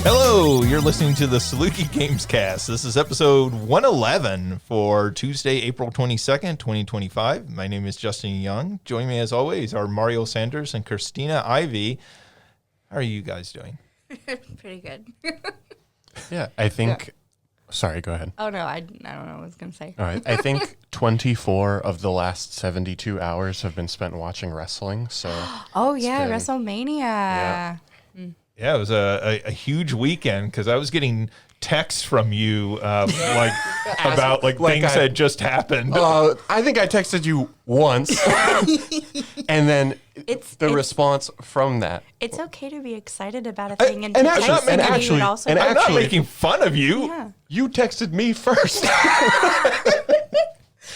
Hello, you're listening to the Saluki Gamescast. This is episode 111 for Tuesday, April 22nd, 2025. My name is Justin Young. Joining me as always are Mario Sanders and Christina Ivey. How are you guys doing? Pretty good. Yeah, I think... Sorry, go ahead. Oh, no, I don't know what I was going to say. All right, I think 24 of the last 72 hours have been spent watching wrestling, so... Oh, yeah, WrestleMania. Yeah. Yeah, it was a huge weekend because I was getting texts from you about things that just happened. I think I texted you once, and then the response from that. It's okay to be excited about a thing I'm not making fun of you. Yeah. You texted me first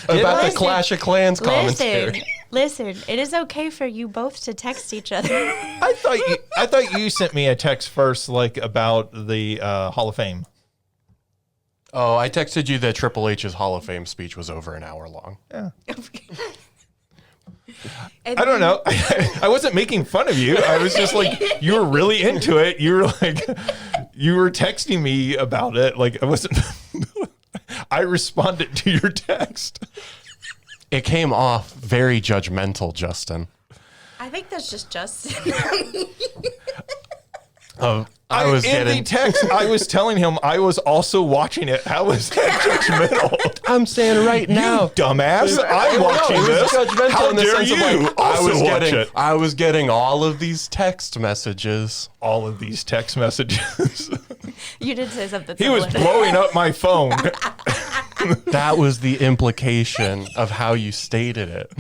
about the Clash of Clans commentary. Listen, it is okay for you both to text each other. I thought you sent me a text first, about the Hall of Fame. Oh, I texted you that Triple H's Hall of Fame speech was over an hour long. Yeah. I don't know. I wasn't making fun of you. I was just you were really into it. You were you were texting me about it. I wasn't. I responded to your text. It came off very judgmental, Justin. I think that's just Justin. The text, I was telling him I was also watching it. How is that judgmental? I'm saying right now, you dumbass. I'm watching this. How dare you? I was getting all of these text messages. All of these text messages. You did say something. He was blowing up my phone. That was the implication of how you stated it.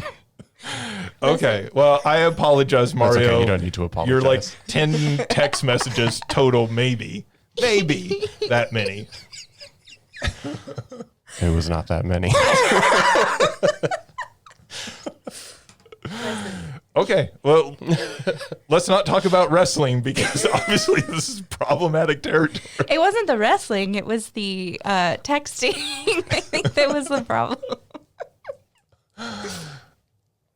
Okay, well, I apologize, Mario. That's okay. You don't need to apologize. You're 10 text messages total, maybe that many. It was not that many. Okay, well, let's not talk about wrestling because obviously this is problematic territory. It wasn't the wrestling, it was the texting. I think that was the problem.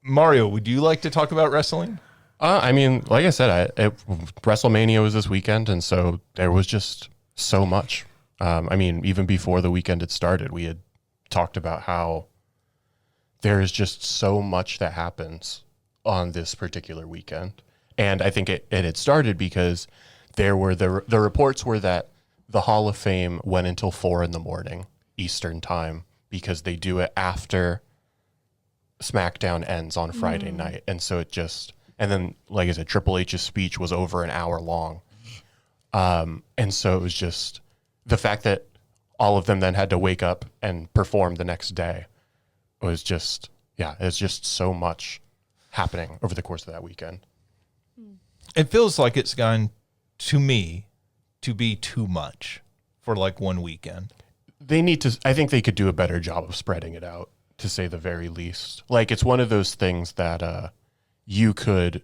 Mario, would you like to talk about wrestling? I mean, like I said, WrestleMania was this weekend, and so there was just so much. I mean, even before the weekend had started, we had talked about how there is just so much that happens on this particular weekend. And I think it had started because there were the reports were that the Hall of Fame went until 4 a.m. Eastern time because they do it after SmackDown ends on Friday night. And so and then, like I said, Triple H's speech was over an hour long. And so it was just the fact that all of them then had to wake up and perform the next day was just, it's just so much happening over the course of that weekend. It feels like it's gone, to me, to be too much for one weekend. I think they could do a better job of spreading it out, to say the very least. It's one of those things that you could...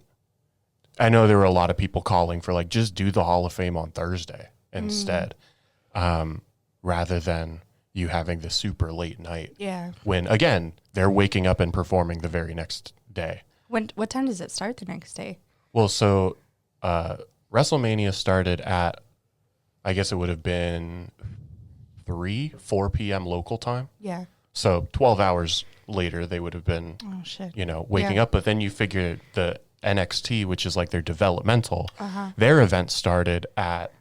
I know there were a lot of people calling for, just do the Hall of Fame on Thursday instead, rather than you having the super late night. Yeah. When, again, they're waking up and performing the very next day. What time does it start the next day? Well, so WrestleMania started at, I guess it would have been 4 p.m. local time. Yeah. So 12 hours later, they would have been, waking up. But then you figure the NXT, which is their developmental, their event started at,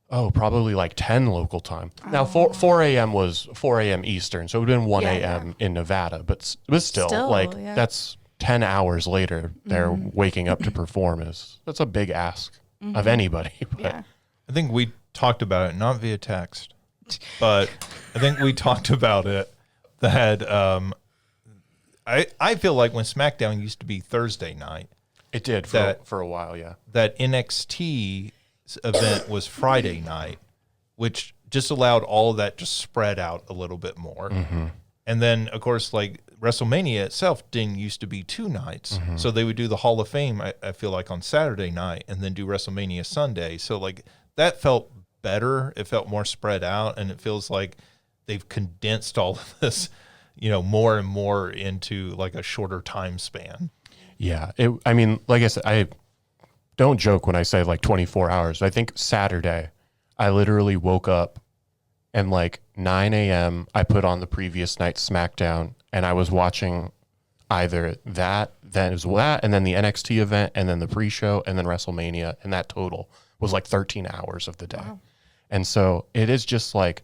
probably 10 local time. Now, 4 a.m. was 4 a.m. Eastern, so it would have been 1 a.m. in Nevada. But still that's 10 hours later, they're waking up to perform. That's a big ask of anybody. But I think we talked about it, not via text. But I think we talked about it that I feel like when SmackDown used to be Thursday night. It did for a while, yeah. That NXT event was Friday night, which just allowed all of that to spread out a little bit more. Mm-hmm. And then, of course, WrestleMania itself didn't used to be 2 nights. Mm-hmm. So they would do the Hall of Fame, I feel on Saturday night and then do WrestleMania Sunday. So that felt better. It felt more spread out, and it feels like they've condensed all of this, more and more into a shorter time span. Yeah. I mean, like I said, don't joke when I say like 24 hours. I think Saturday, I literally woke up and like 9 a.m. I put on the previous night's SmackDown, and I was watching either that, then it was that, and then the NXT event, and then the pre-show, and then WrestleMania, and that total was like 13 hours of the day. Wow. And so it is just like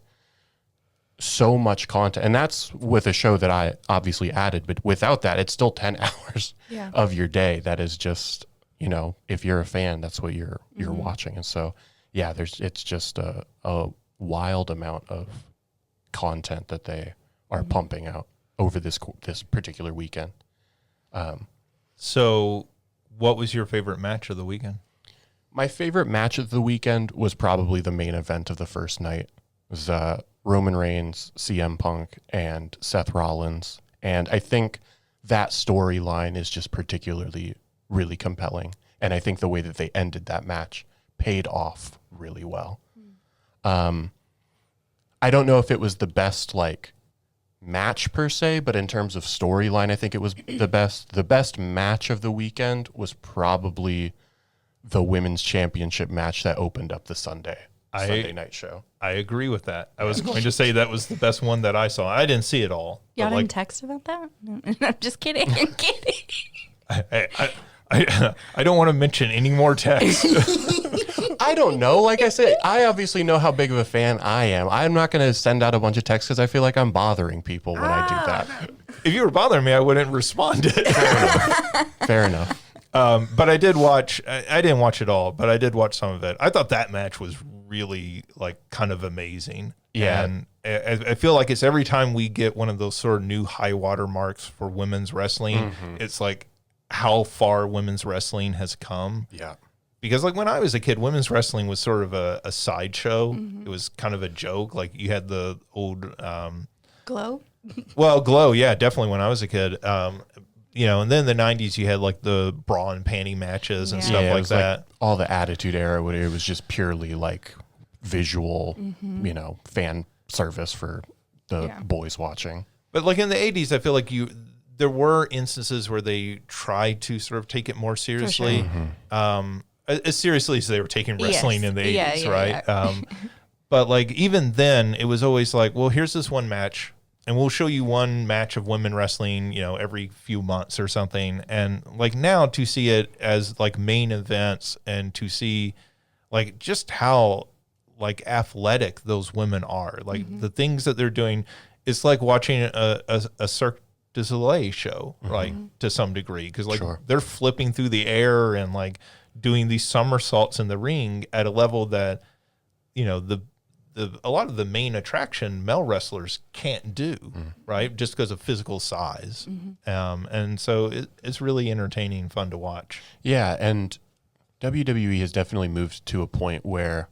so much content, and that's with a show that I obviously added, but without that, it's still 10 hours of your day. That is just, you know, if you're a fan, that's what you're watching. And so, yeah, it's just a wild amount of content that they are pumping out over this particular weekend. So what was your favorite match of the weekend? My favorite match of the weekend was probably the main event of the first night. It was Roman Reigns, CM Punk, and Seth Rollins. And I think that storyline is just particularly really compelling. And I think the way that they ended that match paid off really well. I don't know if it was the best like match per se, but in terms of storyline, I think it was the best. The best match of the weekend was probably the women's championship match that opened up the Sunday night show. I agree with that. I was going to say that was the best one that I saw. I didn't see it all. Y'all didn't text about that? I'm just kidding. I'm kidding. I don't want to mention any more texts. I don't know. Like I said, I obviously know how big of a fan I am. I'm not going to send out a bunch of texts because I feel like I'm bothering people when I do that. If you were bothering me, I wouldn't respond. Fair enough. But I did watch. I didn't watch it all, but I did watch some of it. I thought that match was really like kind of amazing. Yeah, and I feel like it's every time we get one of those sort of new high water marks for women's wrestling, it's like how far women's wrestling has come. Yeah. Because like when I was a kid, women's wrestling was sort of a sideshow. It was kind of a joke. Like you had the old Glow. Well, Glow, yeah, definitely when I was a kid. You know, and then in the 90s you had like the bra and panty matches and stuff like that. Like all the Attitude Era, where it was just purely like visual, you know, fan service for the boys watching. But like in the 80s, I feel like there were instances where they tried to sort of take it more seriously. As seriously as they were taking wrestling in the 80s, right? Yeah. But like even then, it was always like, well, here's this one match, and we'll show you one match of women wrestling, you know, every few months or something. And like now to see it as like main events and to see like just how like athletic those women are, like the things that they're doing, it's like watching a Cirque du Soleil show, like to some degree, because like they're flipping through the air and like doing these somersaults in the ring at a level that, you know, a lot of the main attraction male wrestlers can't do, right? Just because of physical size. And so it's really entertaining, fun to watch. Yeah, and WWE has definitely moved to a point where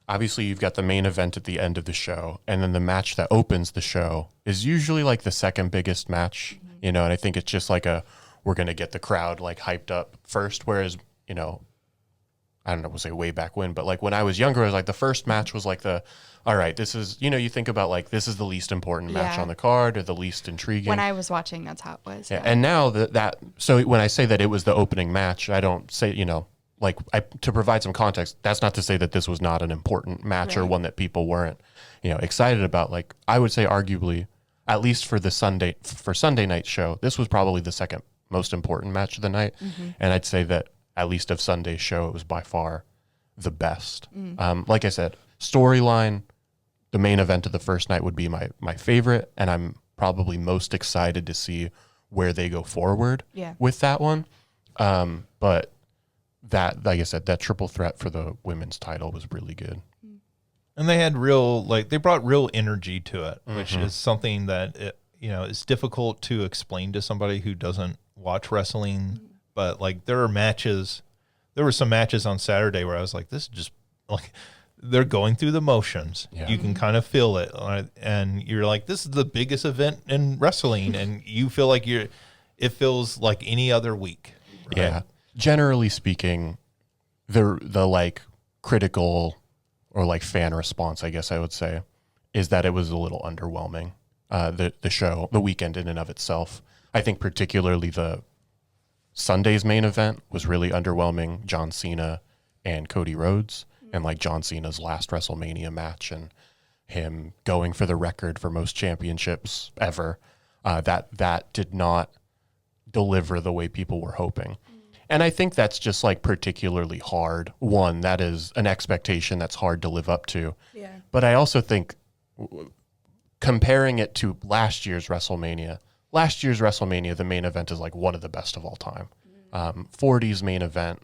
obviously you've got the main event at the end of the show, and then the match that opens the show is usually like the second biggest match, you know, and I think it's just like we're going to get the crowd like hyped up first, whereas, you know, I don't know, we'll say way back when, but like when I was younger, it was like the first match was like all right, this is, you know, you think about like this is the least important match on the card or the least intriguing. When I was watching, that's how it was. Yeah. And now so when I say that it was the opening match, I don't say, you know, like to provide some context, that's not to say that this was not an important match or one that people weren't, you know, excited about. Like I would say arguably, at least for Sunday night show, this was probably the second most important match of the night. And I'd say that at least of Sunday's show, it was by far the best. Like I said, storyline, the main event of the first night would be my favorite, and I'm probably most excited to see where they go forward with that one. But that, like I said, that triple threat for the women's title was really good. And they had they brought real energy to it, which is something that, you know, is difficult to explain to somebody who doesn't watch wrestling. But like there were some matches on Saturday where I was like, this is just like, they're going through the motions. You can kind of feel it. And you're like, this is the biggest event in wrestling. And you feel like it feels like any other week. Right? Yeah. Generally speaking, the like critical or like fan response, I guess I would say, is that it was a little underwhelming. The show, the weekend in and of itself. I think particularly the Sunday's main event was really underwhelming. John Cena and Cody Rhodes, and like John Cena's last WrestleMania match and him going for the record for most championships ever. That did not deliver the way people were hoping. And I think that's just like particularly hard. One, that is an expectation that's hard to live up to. Yeah. But I also think comparing it to last year's WrestleMania, the main event is like one of the best of all time. 40's main event,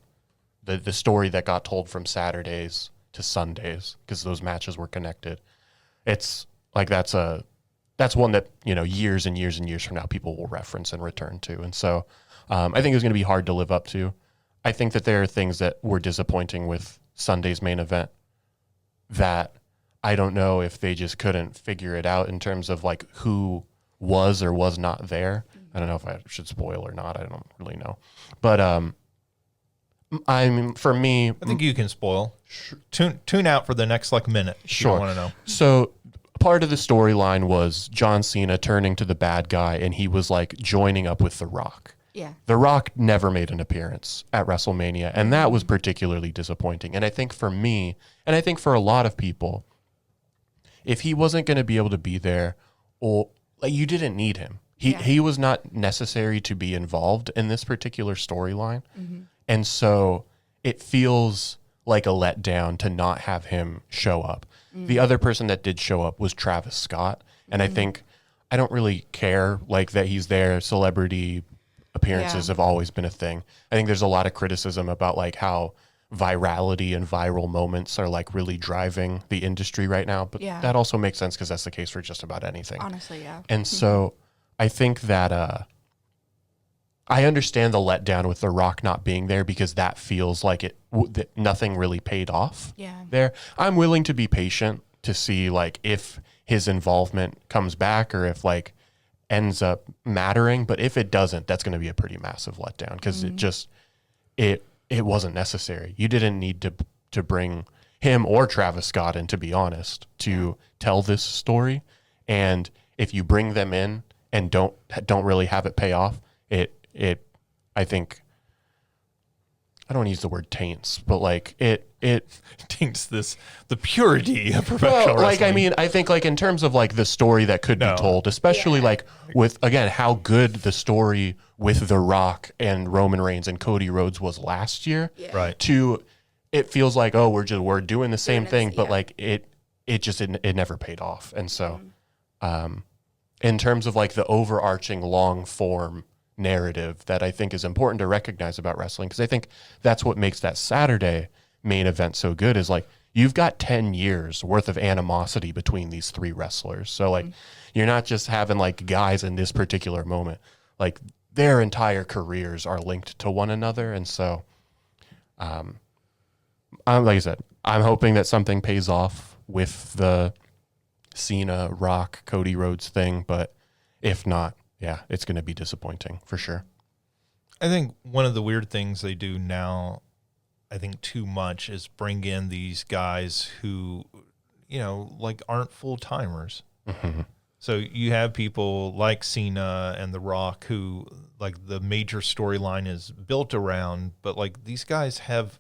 the story that got told from Saturdays to Sundays, because those matches were connected. It's like that's one that, years and years and years from now people will reference and return to. And so I think it was going to be hard to live up to. I think that there are things that were disappointing with Sunday's main event that I don't know if they just couldn't figure it out in terms of like who was or was not there. I don't know if I should spoil or not. I don't really know. But I mean, for me, I think you can spoil. Tune out for the next minute. If Sure. You want to know. So part of the storyline was John Cena turning to the bad guy, and he was like joining up with The Rock. Yeah. The Rock never made an appearance at WrestleMania, and that was particularly disappointing. And I think for me, and I think for a lot of people, if he wasn't going to be able to be there, or like, you didn't need him. He was not necessary to be involved in this particular storyline. And so it feels like a letdown to not have him show up. The other person that did show up was Travis Scott. And I think I don't really care like that he's there. Celebrity appearances have always been a thing. I think there's a lot of criticism about like how virality and viral moments are like really driving the industry right now. But that also makes sense because that's the case for just about anything. Honestly, yeah. And so I think that I understand the letdown with The Rock not being there because that feels like that nothing really paid off there. I'm willing to be patient to see like if his involvement comes back or if like ends up mattering. But if it doesn't, that's going to be a pretty massive letdown because it wasn't necessary. You didn't need to bring him or Travis Scott in, to be honest, to tell this story. And if you bring them in and don't really have it pay off, I think, I don't use the word taints, but like it taints the purity of professional wrestling. Like, I mean, I think like in terms of like the story that could be told, especially like with, again, how good the story with The Rock and Roman Reigns and Cody Rhodes was last year, right? It feels like, oh, we're doing the same thing, but like it never paid off. And so, in terms of like the overarching long form narrative that I think is important to recognize about wrestling, because I think that's what makes that Saturday main event so good, is like you've got 10 years worth of animosity between these three wrestlers. So like you're not just having like guys in this particular moment, like their entire careers are linked to one another. And so like I said, I'm hoping that something pays off with the Cena, Rock, Cody Rhodes thing, but if not, it's going to be disappointing for sure. I think one of the weird things they do now, I think too much, is bring in these guys who, like aren't full timers. So you have people like Cena and The Rock who like the major storyline is built around, but like these guys have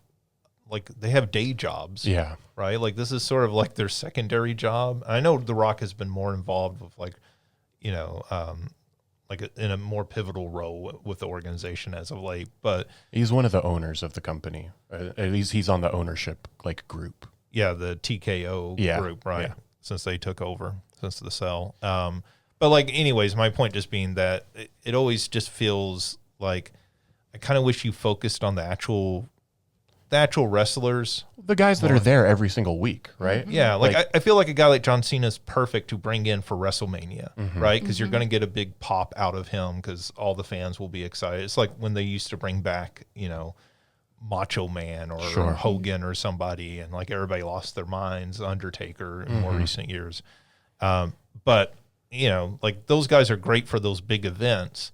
they have day jobs. Yeah. Right. Like this is sort of like their secondary job. I know The Rock has been more involved with like in a more pivotal role with the organization as of late, but he's one of the owners of the company. At least he's on the ownership like group. Yeah, the TKO group, right? Yeah. Since they took over, since the sell. But like, anyways, my point just being that it always just feels like I kind of wish you focused on the actual wrestlers, the guys that are there every single week, right? Yeah, I feel like a guy like John Cena is perfect to bring in for WrestleMania, right? Because you're going to get a big pop out of him because all the fans will be excited. It's like when they used to bring back, Macho Man or Hogan or somebody, and like everybody lost their minds, Undertaker in more recent years. But, like those guys are great for those big events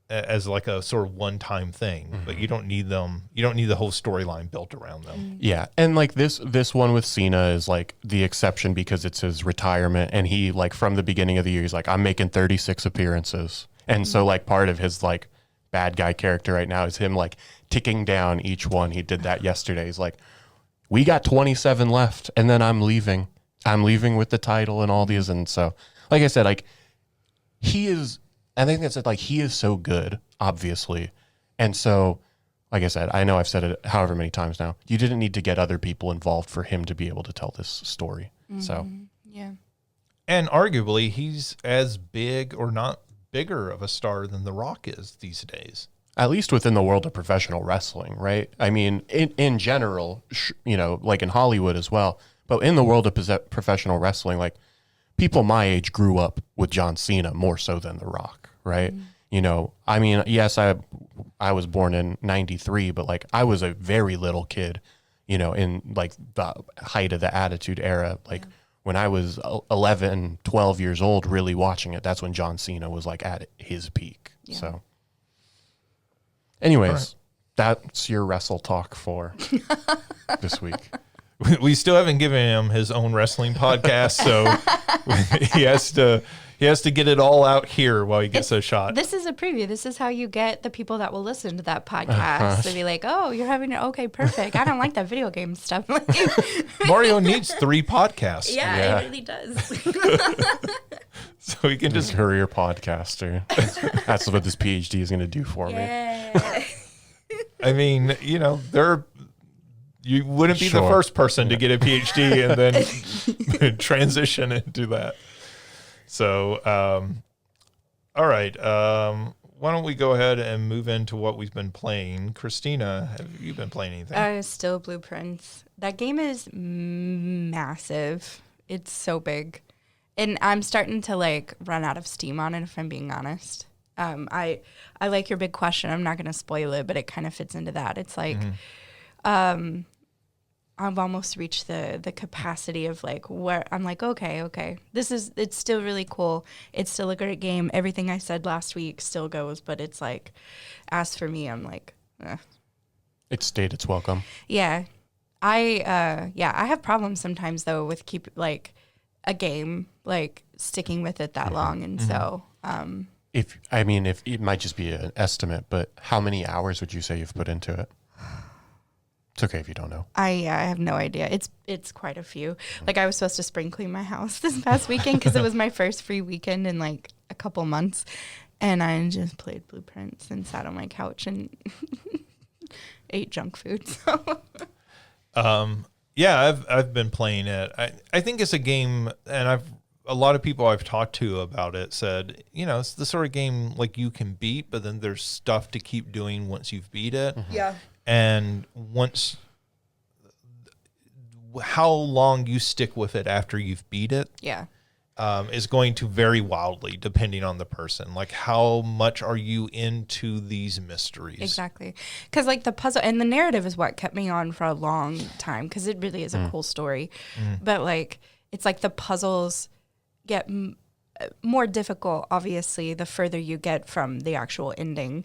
as like a sort of one-time thing, but you don't need them. You don't need the whole storyline built around them. Yeah. And like this one with Cena is like the exception because it's his retirement. And he like from the beginning of the year, he's like, I'm making 36 appearances. And so like part of his like bad guy character right now is him like ticking down each one. He did that yesterday. He's like, we got 27 left, and then I'm leaving. I'm leaving with the title and all these. And so, like I said, like he is, I think that's like, he is so good, obviously. And so, like I said, I know I've said it however many times now, you didn't need to get other people involved for him to be able to tell this story. So, Yeah. And arguably, he's as big or not bigger of a star than The Rock is these days. at least within the world of professional wrestling, right? I mean, in general, you know, like in Hollywood as well, but in the world of professional wrestling, like people my age grew up with John Cena more so than The Rock, right? Mm-hmm. You know, I mean, yes, I was born in 93, but like I was a very little kid, you know, in like the height of the Attitude Era, like when I was 11, 12 years old, really watching it, that's when John Cena was like at his peak. Yeah. So anyways, that's your wrestle talk for this week. We still haven't given him his own wrestling podcast, so he has to get it all out here while he gets a shot. This is a preview. This is how you get the people that will listen to that podcast to be like, oh, you're having it. Okay, perfect. I don't like that video game stuff. Mario needs 3 podcasts. Yeah, it really does. So he can just career podcaster. That's what this PhD is going to do for me. I mean, you know, you wouldn't be the first person to get a PhD and then transition into that. So, all right. Why don't we go ahead and move into what we've been playing? Christina, have you been playing anything? Still Blueprints. That game is massive. It's so big. And I'm starting to like run out of steam on it, if I'm being honest. I like your big question. I'm not going to spoil it, but it kind of fits into that. It's like, I've almost reached the capacity of like where I'm like, okay, it's still really cool. It's still a great game. Everything I said last week still goes, but it's like, as for me, I'm like, It stayed its welcome. Yeah. I have problems sometimes though with keep like a game, like sticking with it that long. And so, if it might just be an estimate, but how many hours would you say you've put into it? It's okay if you don't know. I have no idea. It's quite a few. Like I was supposed to spring clean my house this past weekend because it was my first free weekend in like a couple months, and I just played Blueprints and sat on my couch and ate junk food. So. Yeah, I've been playing it. I think it's a game, and a lot of people I've talked to about it said, you know, it's the sort of game like you can beat, but then there's stuff to keep doing once you've beat it. Mm-hmm. Yeah. And how long you stick with it after you've beat it, is going to vary wildly depending on the person. Like, how much are you into these mysteries? Exactly, because like the puzzle and the narrative is what kept me on for a long time because it really is a cool story. But like, it's like the puzzles get more difficult, obviously, the further you get from the actual ending.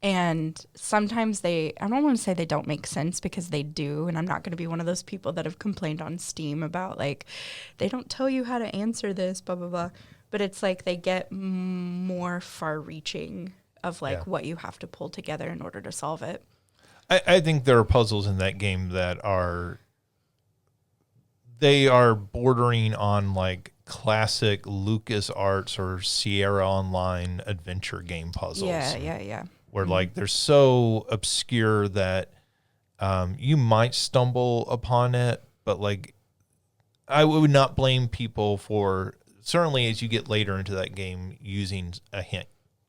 And sometimes I don't want to say they don't make sense because they do. And I'm not going to be one of those people that have complained on Steam about like, they don't tell you how to answer this, blah, blah, blah. But it's like they get more far reaching of like what you have to pull together in order to solve it. I think there are puzzles in that game that they are bordering on like classic LucasArts or Sierra Online adventure game puzzles. Yeah. Where like they're so obscure that you might stumble upon it, but like I would not blame people for, certainly as you get later into that game, using a hint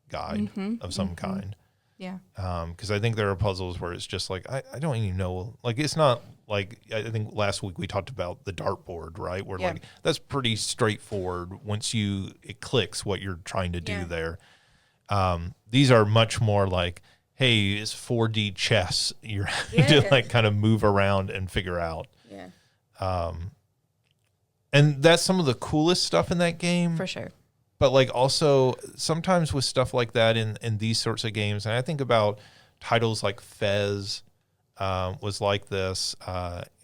guide of some kind. Yeah. Because I think there are puzzles where it's just like, I don't even know. Like, it's not like, I think last week we talked about the dartboard, right? Where like, that's pretty straightforward once it clicks what you're trying to do there. These are much more like, hey, it's 4D chess. You're having to like kind of move around and figure out. Yeah. And that's some of the coolest stuff in that game. For sure. But like also sometimes with stuff like that in these sorts of games, and I think about titles like Fez was like this,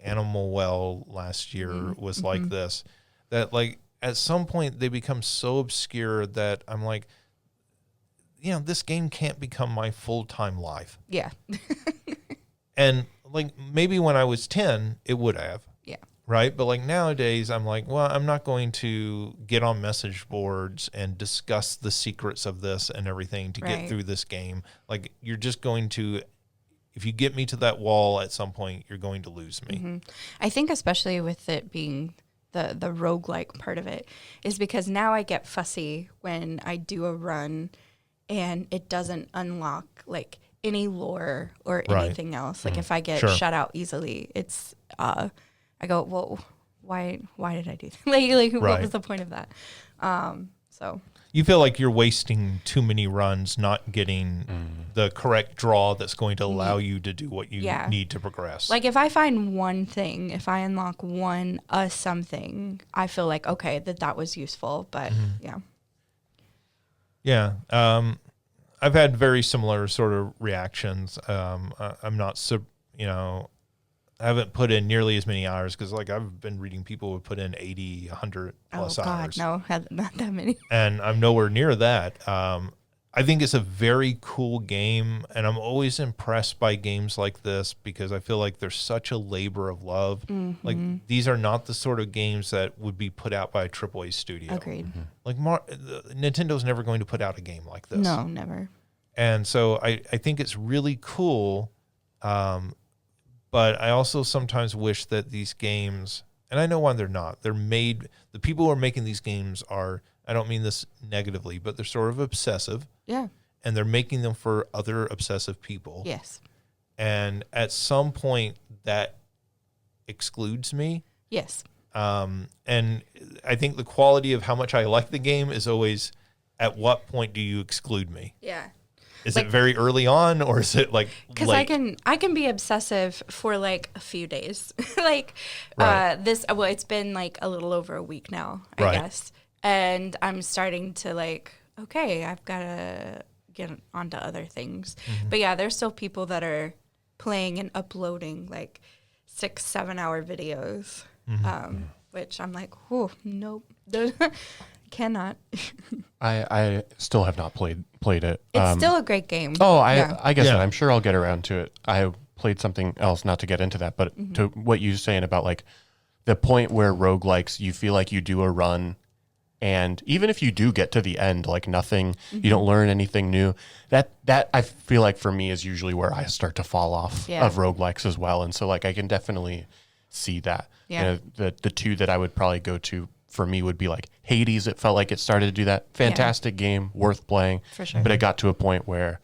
Animal Well last year was like this, that like at some point they become so obscure that I'm like, this game can't become my full-time life. Yeah. And like maybe when I was 10, it would have. Yeah. Right. But like nowadays, I'm like, well, I'm not going to get on message boards and discuss the secrets of this and everything to get through this game. Like you're just going to, if you get me to that wall at some point, you're going to lose me. Mm-hmm. I think especially with it being the roguelike part of it is because now I get fussy when I do a run and it doesn't unlock like any lore or anything else. Like if I get shut out easily, it's I go, well, why did I do that? like what was the point of that? So you feel like you're wasting too many runs, not getting the correct draw that's going to allow you to do what you need to progress. Like if I find one thing, if I unlock something, I feel like, okay, that was useful, but Yeah. I've had very similar sort of reactions. I'm not, I haven't put in nearly as many hours because like I've been reading people would put in 80, 100 plus hours. No, not that many. And I'm nowhere near that. I think it's a very cool game, and I'm always impressed by games like this because I feel like there's such a labor of love. Mm-hmm. Like these are not the sort of games that would be put out by a AAA studio. Agreed. Mm-hmm. Like Nintendo's never going to put out a game like this. No, never. And so I think it's really cool. But I also sometimes wish that these games, and I know why they're not, the people who are making these games are, I don't mean this negatively, but they're sort of obsessive. Yeah. And they're making them for other obsessive people. Yes. And at some point that excludes me. Yes. And I think the quality of how much I like the game is always, at what point do you exclude me? Yeah. Is it very early on, or is it like because late? I can be obsessive for like a few days. like it's been like a little over a week now, I guess. And I'm starting to like, okay, I've got to get onto other things. Mm-hmm. But yeah, there's still people that are playing and uploading like 6-7 hour videos, which I'm like, oh, nope. Cannot. I still have not played it. It's still a great game. Oh, I guess I'm sure I'll get around to it. I played something else, not to get into that, but to what you're saying about like the point where roguelikes, you feel like you do a run, and even if you do get to the end, like nothing, you don't learn anything new. That I feel like for me is usually where I start to fall off of roguelikes as well. And so like I can definitely see that. Yeah. The two that I would probably go to for me would be like Hades. It felt like it started to do that. Fantastic game, worth playing. For sure. But it got to a point where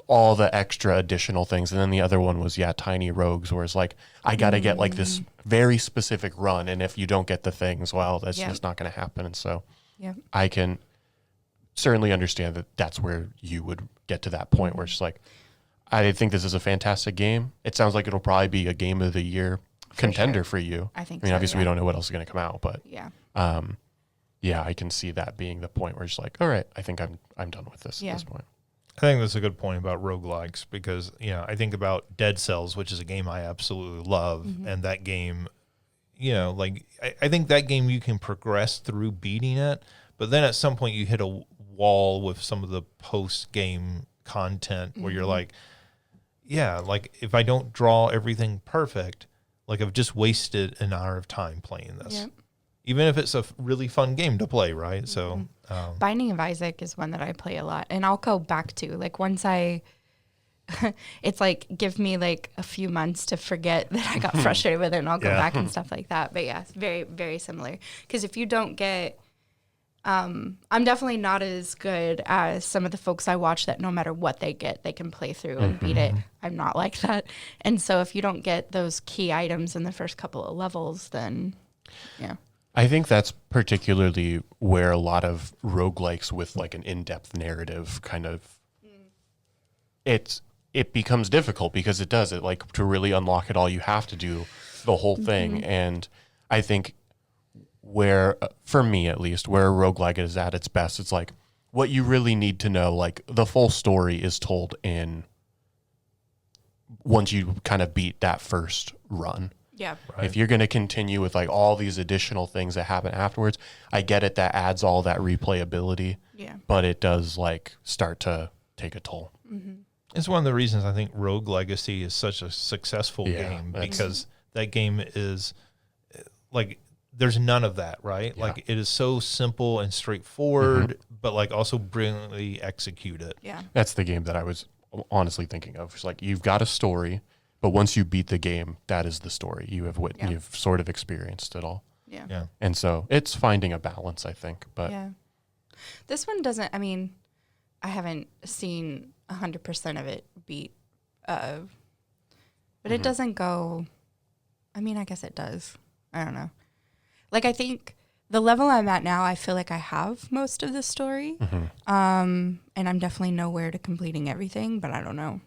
all the extra additional things, and then the other one was Tiny Rogues, where it's like I got to get like this very specific run, and if you don't get the things, well, that's just not going to happen. And so I can certainly understand that that's where you would get to that point where it's like, I think this is a fantastic game. It sounds like it'll probably be a game of the year contender for you. I think. I mean, obviously we don't know what else is going to come out, but I can see that being the point where it's like, all right, I think I'm done with this at this point. I think that's a good point about roguelikes because, I think about Dead Cells, which is a game I absolutely love. And that game, like I think that game you can progress through beating it, but then at some point you hit a wall with some of the post-game content where you're like, like if I don't draw everything perfect, like I've just wasted an hour of time playing this. Yep. Even if it's a really fun game to play, right? So Binding of Isaac is one that I play a lot, and I'll go back to like once it's like give me like a few months to forget that I got frustrated with it, and I'll go back and stuff like that. But it's very, very similar. Because if you don't get, I'm definitely not as good as some of the folks I watch that no matter what they get, they can play through and beat it. I'm not like that. And so if you don't get those key items in the first couple of levels, then I think that's particularly where a lot of roguelikes with like an in-depth narrative kind of it becomes difficult because it does it like to really unlock it all you have to do the whole thing. And I think where for me at least where a roguelike is at its best, it's like what you really need to know, like the full story is told in once you kind of beat that first run. Yeah. Right. If you're going to continue with like all these additional things that happen afterwards, I get it. That adds all that replayability. Yeah. But it does like start to take a toll. It's one of the reasons I think Rogue Legacy is such a successful Yeah, game, that's- because that game is like, there's none of that, right? Yeah. Like, it is so simple and straightforward, but like also brilliantly executed. Yeah. That's the game that I was honestly thinking of. It's like you've got a story, but once you beat the game, that is the story. You have Yeah. you've sort of experienced it all. Yeah. Yeah. And so it's finding a balance, I think. But Yeah. This one doesn't, I mean, I haven't seen 100% of it beat, but it doesn't go, I mean, I guess it does. I don't know. Like, I think the level I'm at now, I feel like I have most of the story. And I'm definitely nowhere to completing everything, but I don't know.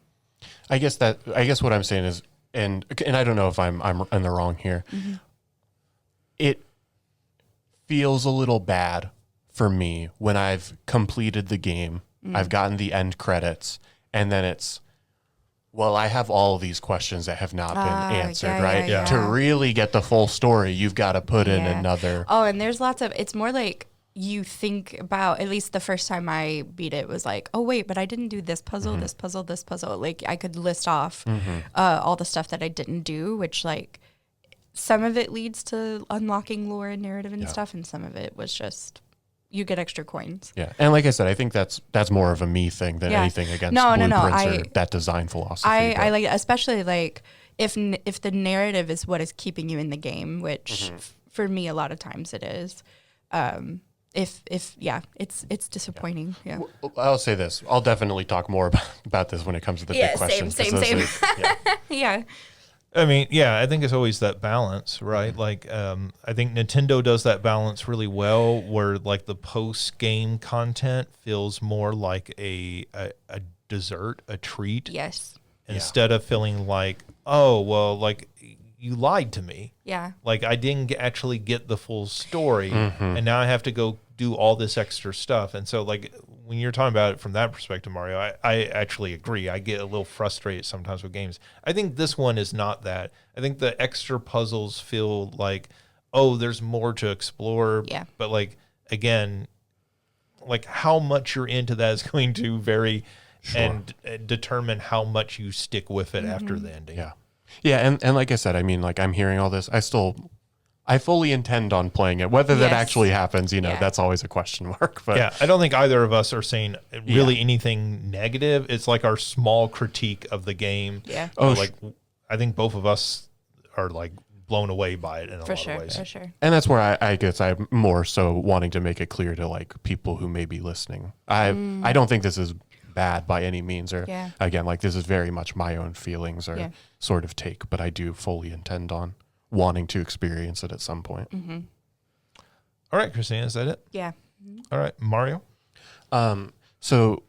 I guess what I'm saying is, and I don't know if I'm in the wrong here. It feels a little bad for me when I've completed the game, I've gotten the end credits, and then it's, well, I have all these questions that have not been answered, yeah, right? yeah, To yeah. really get the full story, you've got to put in Yeah. another. Oh, and there's lots of, it's more like you think about, at least the first time I beat it was like, oh, wait, but I didn't do this puzzle, this puzzle, this puzzle. Like, I could list off all the stuff that I didn't do, which, like, some of it leads to unlocking lore and narrative and stuff, and some of it was just, you get extra coins. Yeah, and like I said, I think that's more of a me thing than Yeah. anything against No, blueprints or I- that design philosophy. I like, especially like if the narrative is what is keeping you in the game, which for me a lot of times it is. It's disappointing. Yeah. I'll say this. I'll definitely talk more about this when it comes to the big questions. same. 'cause Yeah. I mean, yeah, I think it's always that balance, right? Like, I think Nintendo does that balance really well, where like the post-game content feels more like a dessert, a treat, Yes. instead of feeling like, oh, well, like you lied to me. Yeah. Like I didn't actually get the full story, and now I have to go do all this extra stuff. And so, like, when you're talking about it from that perspective, Mario, I actually agree. I get a little frustrated sometimes with games. I think this one is not that. I think the extra puzzles feel like, oh, there's more to explore. Yeah. But like, again, like how much you're into that is going to vary and determine how much you stick with it after the ending. Yeah. Yeah, and like I said, I mean, like I'm hearing all this. I fully intend on playing it. Whether that Yes. actually happens, Yeah. that's always a question mark. But Yeah, I don't think either of us are saying really anything negative. It's like our small critique of the game. Yeah. Oh, But, like I think both of us are like blown away by it in a For lot sure. of ways. For sure. And that's where I guess I'm more so wanting to make it clear to like people who may be listening. I don't think this is bad by any means, or Yeah. again, like this is very much my own feelings or Yeah. sort of take, but I do fully intend on wanting to experience it at some point. All right, Christina, is that it? Yeah. All right, Mario. So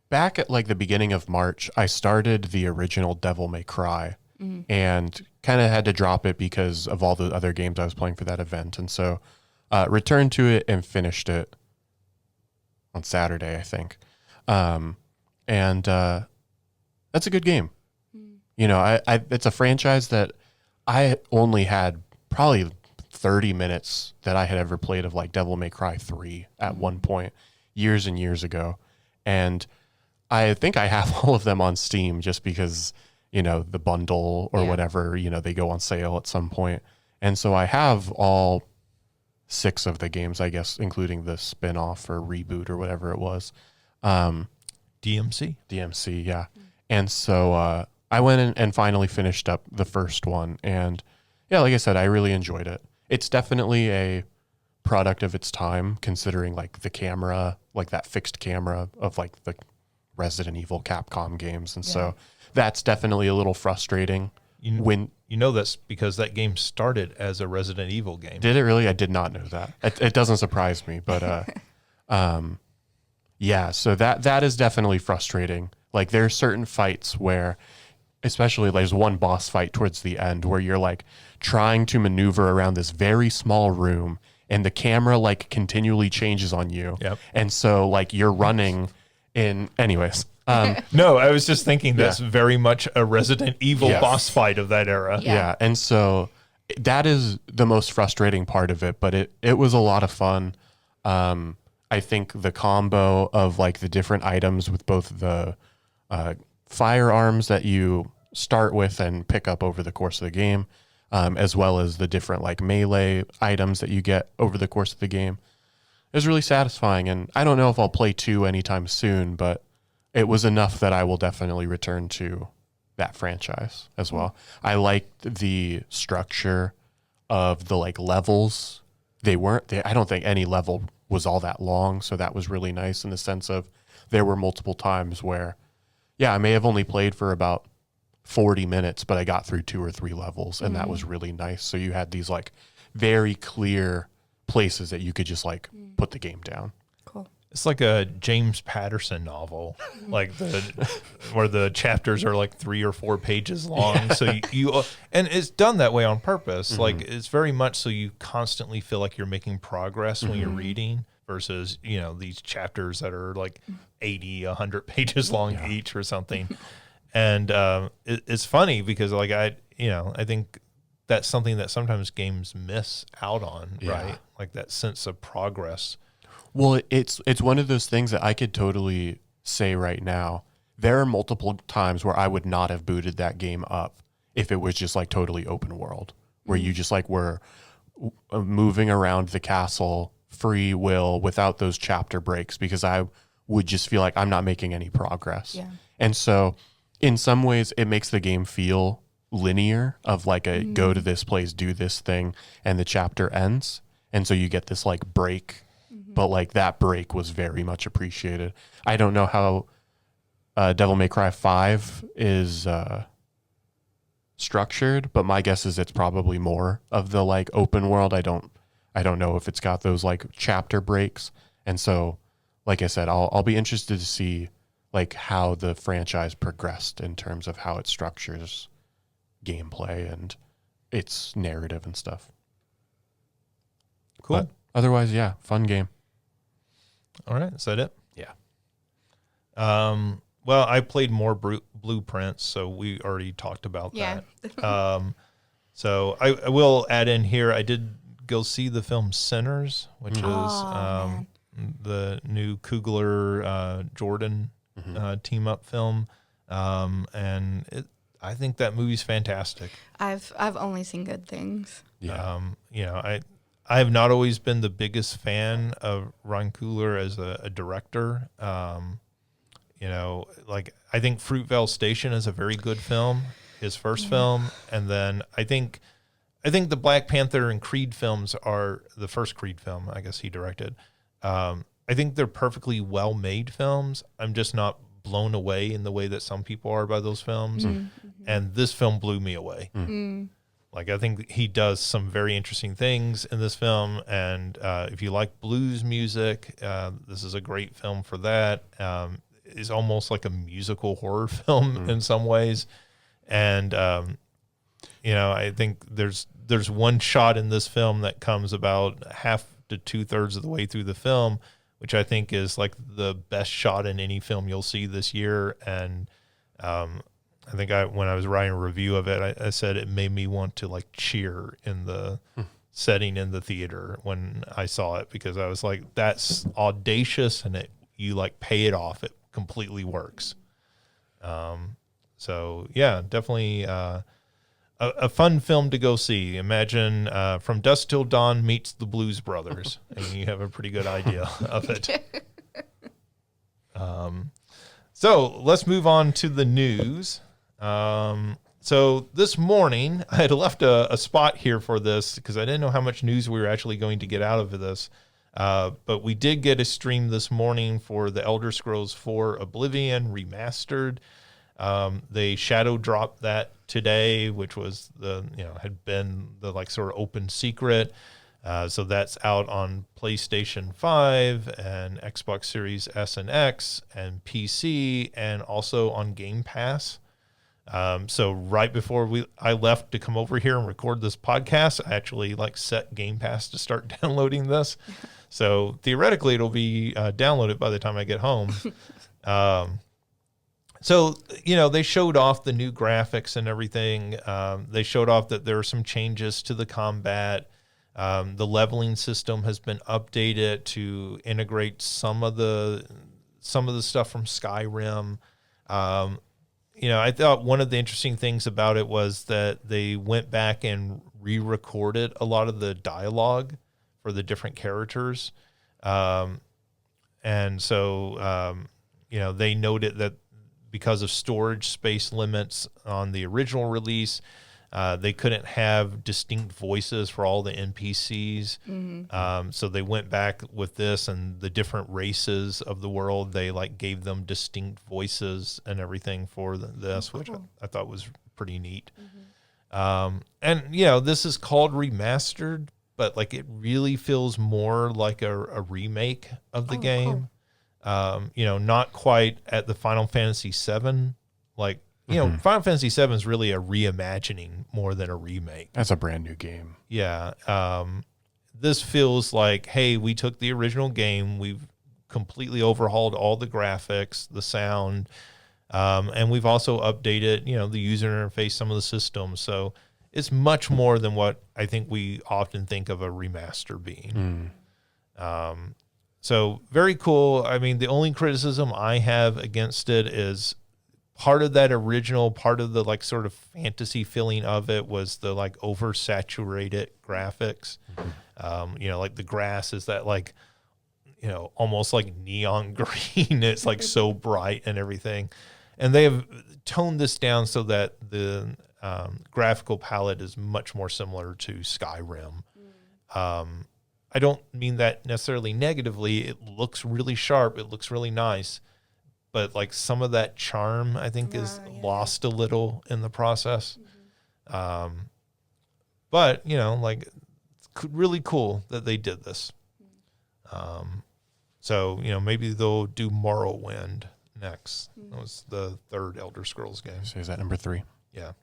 back at like the beginning of March, I started the original Devil May Cry and kind of had to drop it because of all the other games I was playing for that event. And so returned to it and finished it on Saturday, I think. And that's a good game. You know, I it's a franchise that I only had probably 30 minutes that I had ever played of like Devil May Cry 3 at one point years and years ago. And I think I have all of them on Steam just because, you know, the bundle or whatever, you know, they go on sale at some point. And so I have all 6 of the games, I guess, including the spin-off or reboot or whatever it was. DMC. DMC, yeah. And so I went in and finally finished up the first one. And yeah, like I said, I really enjoyed it. It's definitely a product of its time, considering like the camera, like that fixed camera of like the Resident Evil Capcom games. And so that's definitely a little frustrating. You know that's because that game started as a Resident Evil game. Did it really? I did not know that. It doesn't surprise me, but yeah, so that is definitely frustrating. Like there are certain fights where, especially there's one boss fight towards the end where you're like trying to maneuver around this very small room and the camera like continually changes on you. Yep. And so like you're running in anyways. No, I was just thinking that's very much a Resident Evil boss fight of that era. Yeah. And so that is the most frustrating part of it, but it was a lot of fun. I think the combo of like the different items with both the firearms that you start with and pick up over the course of the game, as well as the different like melee items that you get over the course of the game, is really satisfying. And I don't know if I'll play 2 anytime soon, but it was enough that I will definitely return to that franchise as well. I liked the structure of the like levels. I don't think any level was all that long, so that was really nice in the sense of there were multiple times where, I may have only played for about 40 minutes, but I got through 2 or 3 levels, and that was really nice. So you had these like very clear places that you could just like put the game down. Cool. It's like a James Patterson novel, like where the chapters are like 3 or 4 pages long. So you and it's done that way on purpose. Like it's very much so you constantly feel like you're making progress when you're reading versus, these chapters that are like 80, 100 pages long each or something. And it's funny because like I think that's something that sometimes games miss out on, right? Like that sense of progress. Well, it's one of those things that I could totally say right now. There are multiple times where I would not have booted that game up if it was just like totally open world, where you just like were moving around the castle free will without those chapter breaks, because I would just feel like I'm not making any progress. Yeah. And so in some ways it makes the game feel linear of like a go to this place, do this thing, and the chapter ends. And so you get this like break. But like that break was very much appreciated. I don't know how Devil May Cry 5 is structured, but my guess is it's probably more of the like open world. I don't know if it's got those like chapter breaks. And so, like I said, I'll be interested to see like how the franchise progressed in terms of how it structures gameplay and its narrative and stuff. Cool. But otherwise, fun game. All right, is that it? Yeah. Well, I played more Blueprints, so we already talked about that. So I will add in here, I did go see the film Sinners, which is the new Coogler Jordan team-up film. And I think that movie's fantastic. I've only seen good things. Yeah. I have not always been the biggest fan of Ron Coogler as a director. Like I think Fruitvale Station is a very good film, his first film, and then I think the Black Panther and Creed films are the first Creed film I guess he directed. I think they're perfectly well-made films. I'm just not blown away in the way that some people are by those films, and this film blew me away. Like, I think he does some very interesting things in this film, and if you like blues music, this is a great film for that. It's almost like a musical horror film in some ways, and I think there's one shot in this film that comes about half to 2/3 of the way through the film, which I think is like the best shot in any film you'll see this year, and I think when I was writing a review of it, I said it made me want to like cheer in the setting in the theater when I saw it, because I was like, that's audacious, and you like pay it off. It completely works. So yeah, definitely a fun film to go see. Imagine From Dusk Till Dawn meets the Blues Brothers, and you have a pretty good idea of it. So let's move on to the news. So this morning I had left a spot here for this because I didn't know how much news we were actually going to get out of this. But we did get a stream this morning for the Elder Scrolls 4 Oblivion Remastered. They shadow dropped that today, which was had been the like sort of open secret. So that's out on PlayStation 5 and Xbox Series S and X and PC, and also on Game Pass. So right before I left to come over here and record this podcast, I actually set Game Pass to start downloading this. So theoretically it'll be downloaded by the time I get home. So, they showed off the new graphics and everything. They showed off that there are some changes to the combat. The leveling system has been updated to integrate some of the stuff from Skyrim. I thought one of the interesting things about it was that they went back and re-recorded a lot of the dialogue for the different characters. And so, they noted that because of storage space limits on the original release, they couldn't have distinct voices for all the NPCs. Mm-hmm. So they went back with this, and the different races of the world, they gave them distinct voices and everything for this, which I thought was pretty neat. Mm-hmm. And this is called Remastered, but it really feels more like a remake of the game. Cool. Not quite at the Final Fantasy VII. Final Fantasy VII is really a reimagining more than a remake. That's a brand new game. Yeah. This feels like, hey, we took the original game, we've completely overhauled all the graphics, the sound, and we've also updated, the user interface, some of the systems. So it's much more than what I think we often think of a remaster being. So very cool. I mean, the only criticism I have against it is part of that original, part of the sort of fantasy feeling of it was the oversaturated graphics. The grass is that almost like neon green. It's so bright and everything. And they have toned this down so that the graphical palette is much more similar to Skyrim. I don't mean that necessarily negatively. It looks really sharp. It looks really nice. But some of that charm, I think, is lost a little in the process. Mm-hmm. But, it's really cool that they did this. So, maybe they'll do Morrowind next. That was the third Elder Scrolls game. So is that number 3? Yeah.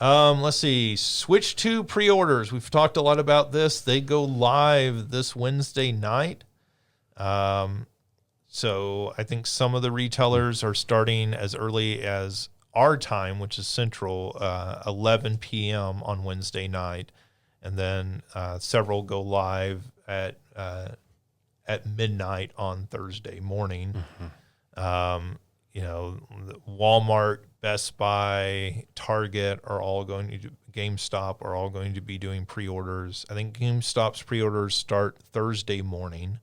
Let's see. Switch 2 pre-orders. We've talked a lot about this. They go live this Wednesday night. So I think some of the retailers are starting as early as our time, which is Central, 11 p.m. on Wednesday night. And then several go live at midnight on Thursday morning. Mm-hmm. Walmart, Best Buy, Target are all going to GameStop are all going to be doing pre-orders. I think GameStop's pre-orders start Thursday morning.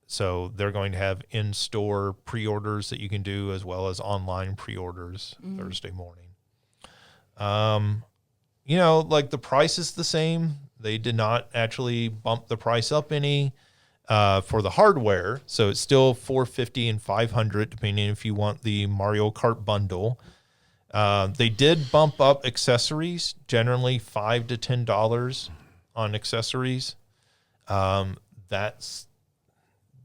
So they're going to have in-store pre-orders that you can do as well as online pre-orders Thursday morning. The price is the same. They did not actually bump the price up any for the hardware. So it's still $450 and $500, depending if you want the Mario Kart bundle. They did bump up accessories, generally $5 to $10 on accessories.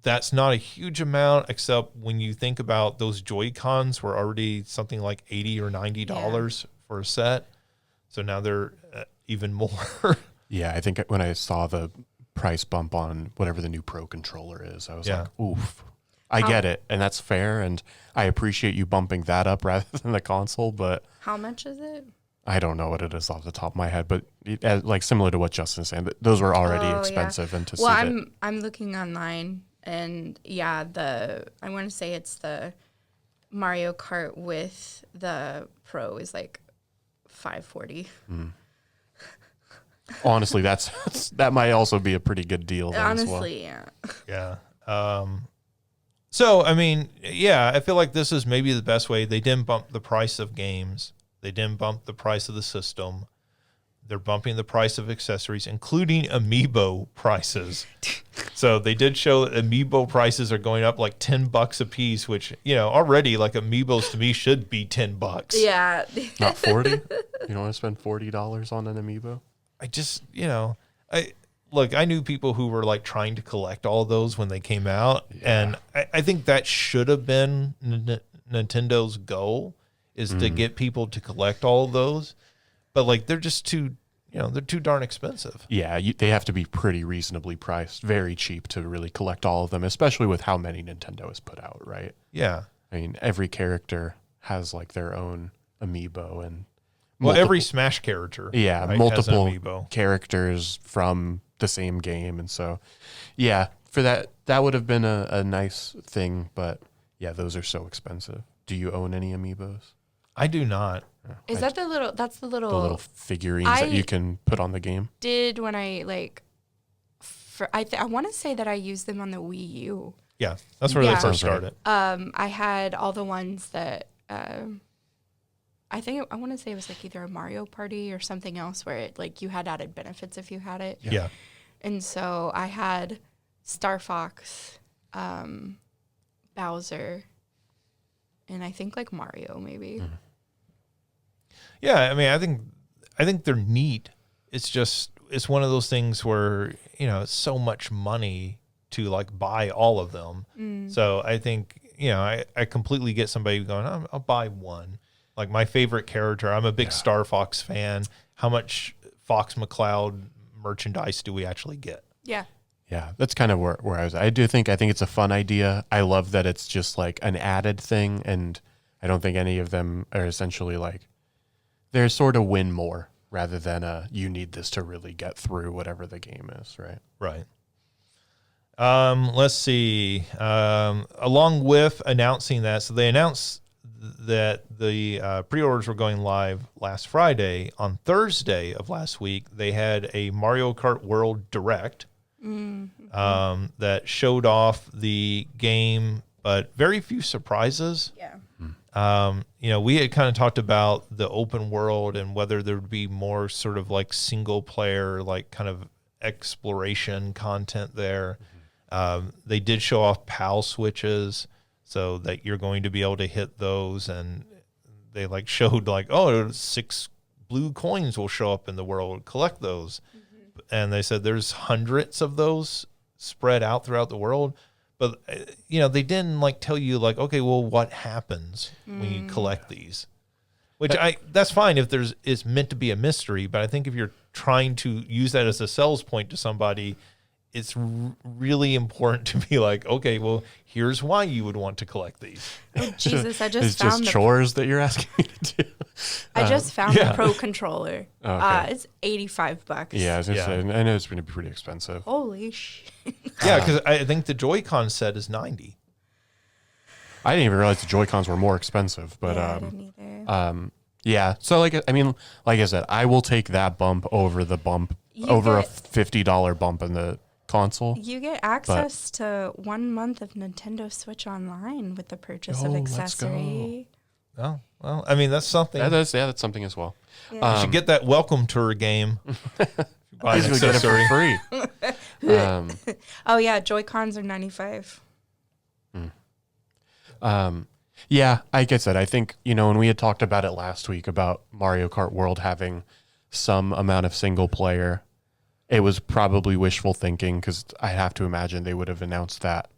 That's not a huge amount, except when you think about those Joy-Cons were already something like $80 or $90 for a set. So now they're even more. Yeah, I think when I saw the price bump on whatever the new Pro controller is, I was like, oof. I get it, and that's fair, and I appreciate you bumping that up rather than the console, but... How much is it? I don't know what it is off the top of my head, but similar to what Justin's saying, those were already expensive. And I'm looking online, and I want to say it's the Mario Kart with the Pro is $540. Honestly, that might also be a pretty good deal. Honestly, as well. Yeah. So, I mean, I feel like this is maybe the best way. They didn't bump the price of games. They didn't bump the price of the system. They're bumping the price of accessories, including Amiibo prices. So they did show that Amiibo prices are going up $10 a piece, which, already Amiibos to me should be $10. Yeah. Not 40? You don't want to spend $40 on an Amiibo? I just, I knew people who were trying to collect all of those when they came out. Yeah. And I think that should have been Nintendo's goal, is to get people to collect all of those. But they're just too, they're too darn expensive. Yeah, they have to be pretty reasonably priced, very cheap to really collect all of them, especially with how many Nintendo has put out, right? Yeah. I mean, every character has like their own amiibo and every Smash character. Yeah, right, multiple has an amiibo. characters from the same game. And so, yeah, for that would have been a nice thing. But yeah, those are so expensive. Do you own any amiibos? I do not. Is that the little? That's the little. The little figurines that you can put on the game? Did when I like, I want to say that I used them on the Wii U. Yeah, that's where they first started. I had all the ones that I want to say it was like either a Mario Party or something else where it like you had added benefits if you had it. Yeah. And so I had Star Fox, Bowser, and I think like Mario maybe. Mm-hmm. Yeah, I mean, I think they're neat. It's one of those things where it's so much money to like buy all of them. So I think I completely get somebody going, I'll buy one. Like my favorite character, I'm a big Star Fox fan. How much Fox McCloud merchandise do we actually get? Yeah. Yeah, that's kind of where I was. I think it's a fun idea. I love that it's just like an added thing, and I don't think any of them are essentially like they're sort of win more rather than you need this to really get through whatever the game is, right? Right. Let's see. Along with announcing that, so they announced that the pre-orders were going live last Friday. On Thursday of last week, they had a Mario Kart World Direct that showed off the game, but very few surprises. Yeah. We had kind of talked about the open world and whether there would be more sort of like single player, like kind of exploration content there. They did show off PAL switches so that you're going to be able to hit those. And they like showed like, 6 blue coins will show up in the world. Collect those. And they said there's hundreds of those spread out throughout the world. But, they didn't like tell you like, okay, well, what happens when you collect these? Which that's fine if it's meant to be a mystery. But I think if you're trying to use that as a sales point to somebody, it's really important to be like, okay, well, here's why you would want to collect these. Oh, Jesus, I It's just found just chores that you're asking me to do. I just found the Pro controller. Okay. It's $85. Yeah, I was gonna say, I know it's going to be pretty expensive. Holy shit. Yeah, because I think the Joy-Con set is $90. I didn't even realize the Joy-Cons were more expensive, but I didn't either. yeah. So like I said, I will take that bump over the bump over a $50 bump in the console. You get access to 1 month of Nintendo Switch Online with the purchase of let's accessory. Oh, well, I mean, that's something. That's something as well. Yeah. You should get that welcome tour game. Buy an Basically get it for accessory. free. Oh yeah, Joy-Cons are $95. Yeah, like I said, I think, when we had talked about it last week about Mario Kart World having some amount of single player, it was probably wishful thinking because I have to imagine they would have announced that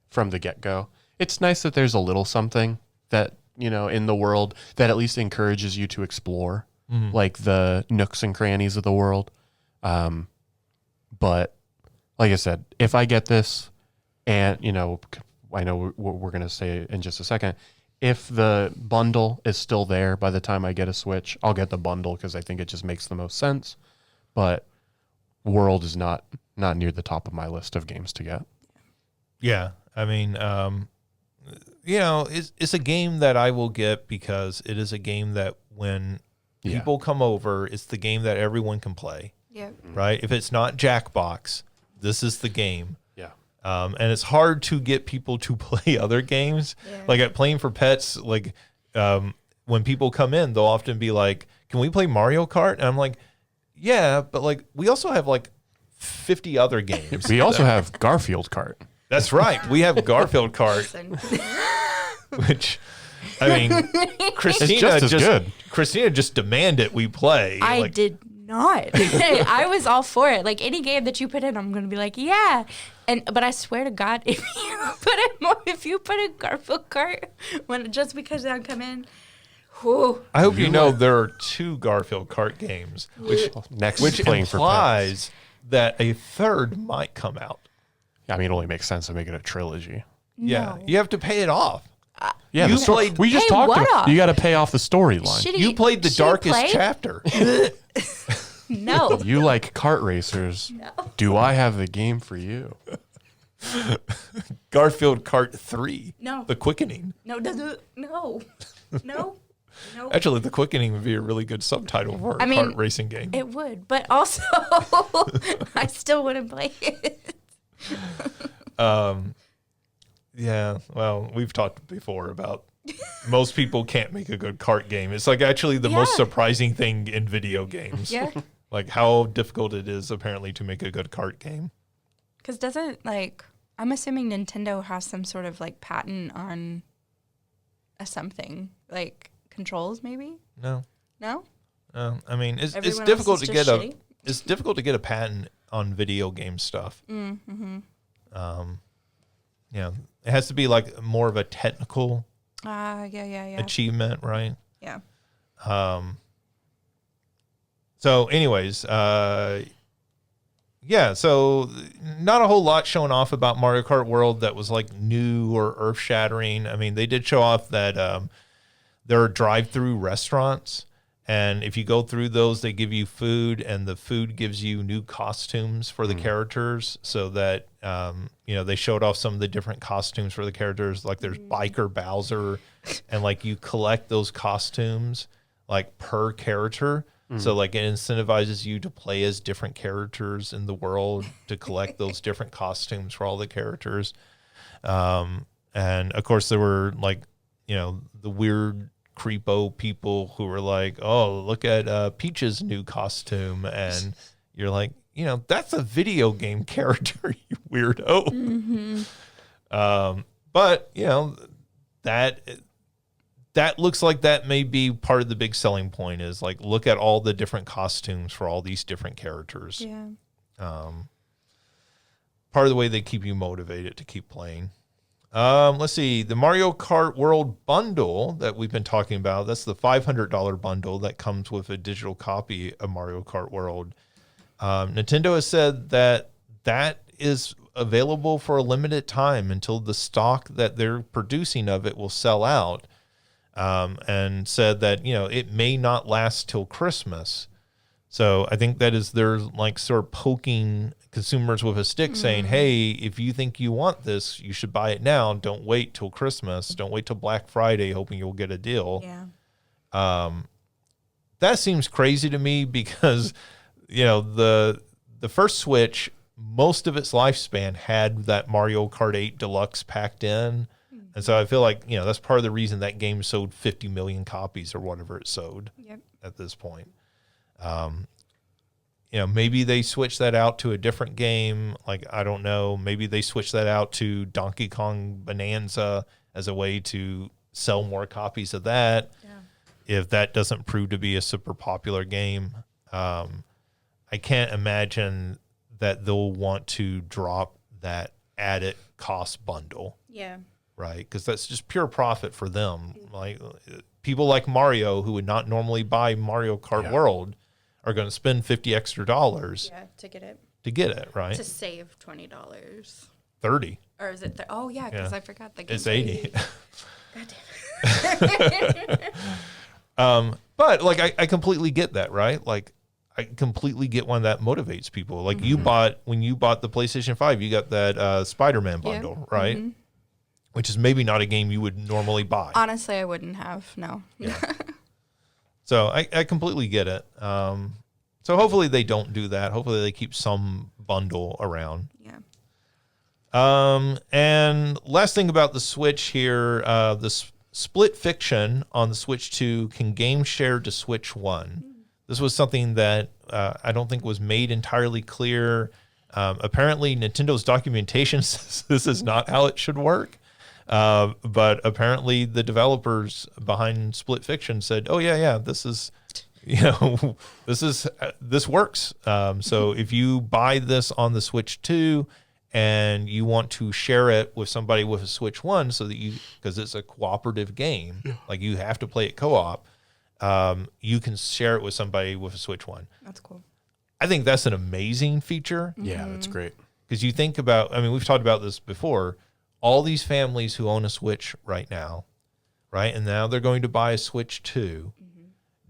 from the get-go. It's nice that there's a little something that, in the world that at least encourages you to explore, like the nooks and crannies of the world. But like I said, if I get this and, I know what we're going to say in just a second, if the bundle is still there by the time I get a Switch, I'll get the bundle because I think it just makes the most sense. But World is not near the top of my list of games to get. Yeah, I mean, it's a game that I will get because it is a game that when people come over, it's the game that everyone can play. Yeah. Right? If it's not Jackbox, this is the game. Yeah. And it's hard to get people to play other games. Yeah. Like at Playing for Pets, like when people come in, they'll often be like, can we play Mario Kart? And I'm like, yeah, but like we also have like 50 other games. We also have Garfield Kart. That's right. We have Garfield Kart, which I mean, Christina just demanded we play. I did not. I was all for it. Like any game that you put in, I'm gonna be like, yeah. But I swear to God, if you put in Garfield Kart just because I come in, Whew. I hope you know there are 2 Garfield kart games, which playing for implies that a third might come out. I mean, it only makes sense to make it a trilogy. Yeah, you have to pay it off. Yeah, You played- we just Pay talked what about off? you got to pay off the storyline. Shitty- You played the shitty darkest play? chapter. No. You like kart racers. No. Do I have the game for you? Garfield Kart 3. No. The Quickening. No. No. No. No. Actually, The Quickening would be a really good subtitle for a kart racing game. It would, but also I still wouldn't play it. Yeah, well, we've talked before about most people can't make a good kart game. It's like actually the most Yeah. surprising thing in video games. Yeah. Like how difficult it is apparently to make a good kart game. Because I'm assuming Nintendo has some sort of like patent on something like controls, maybe? No. No? I mean, it's Everyone difficult else to is get just shitty? it's difficult to get a patent on video game stuff. Mm-hmm. Yeah, it has to be like more of a technical Yeah. achievement, right? Yeah. So, anyways, so not a whole lot showing off about Mario Kart World that was like new or earth shattering. I mean, they did show off that there are drive-through restaurants, and if you go through those, they give you food, and the food gives you new costumes for the characters. So that they showed off some of the different costumes for the characters. Like there's Biker Bowser, and like you collect those costumes like per character. So like it incentivizes you to play as different characters in the world to collect those different costumes for all the characters. And of course there were like, the weird creepo people who were like, oh, look at Peach's new costume. And you're like, that's a video game character, you weirdo. Mm-hmm. But, that looks like that may be part of the big selling point is like, look at all the different costumes for all these different characters. Yeah. Part of the way they keep you motivated to keep playing. Let's see, the Mario Kart World bundle that we've been talking about, that's the $500 bundle that comes with a digital copy of Mario Kart World. Nintendo has said that is available for a limited time until the stock that they're producing of it will sell out. And said that, it may not last till Christmas. So I think that is they're like sort of poking consumers with a stick saying, hey, if you think you want this, you should buy it now. Don't wait till Christmas. Don't wait till Black Friday hoping you'll get a deal. Yeah. That seems crazy to me because, the first Switch, most of its lifespan had that Mario Kart 8 Deluxe packed in. And so I feel like, that's part of the reason that game sold 50 million copies or whatever it sold at this point. Maybe they switch that out to a different game. Like, I don't know. Maybe they switch that out to Donkey Kong Bonanza as a way to sell more copies of that. Yeah. If that doesn't prove to be a super popular game, I can't imagine that they'll want to drop that added cost bundle. Yeah. Right, because that's just pure profit for them. Like people like Mario, who would not normally buy Mario Kart World, are going to spend $50 extra to get it. To get it, right? To save $20. 30. Or is it? Oh yeah, because I forgot the game. It's 80. God damn it. But like I completely get that, right? Like I completely get when that motivates people. Like when you bought the PlayStation 5, you got that Spider-Man bundle, right? Mm-hmm. Which is maybe not a game you would normally buy. Honestly, I wouldn't have. No. Yeah. So I completely get it. So hopefully they don't do that. Hopefully they keep some bundle around. Yeah. And last thing about the Switch here, the Split Fiction on the Switch 2 can game share to Switch 1. This was something that I don't think was made entirely clear. Apparently Nintendo's documentation says this is not how it should work. But apparently the developers behind Split Fiction said, oh yeah, this is, this works. So if you buy this on the Switch 2 and you want to share it with somebody with a Switch 1 so that because it's a cooperative game, like you have to play it co-op. you can share it with somebody with a Switch 1. That's cool. I think that's an amazing feature. Yeah, that's great. Because you think about, I mean, we've talked about this before, all these families who own a Switch right now, right? And now they're going to buy a Switch 2.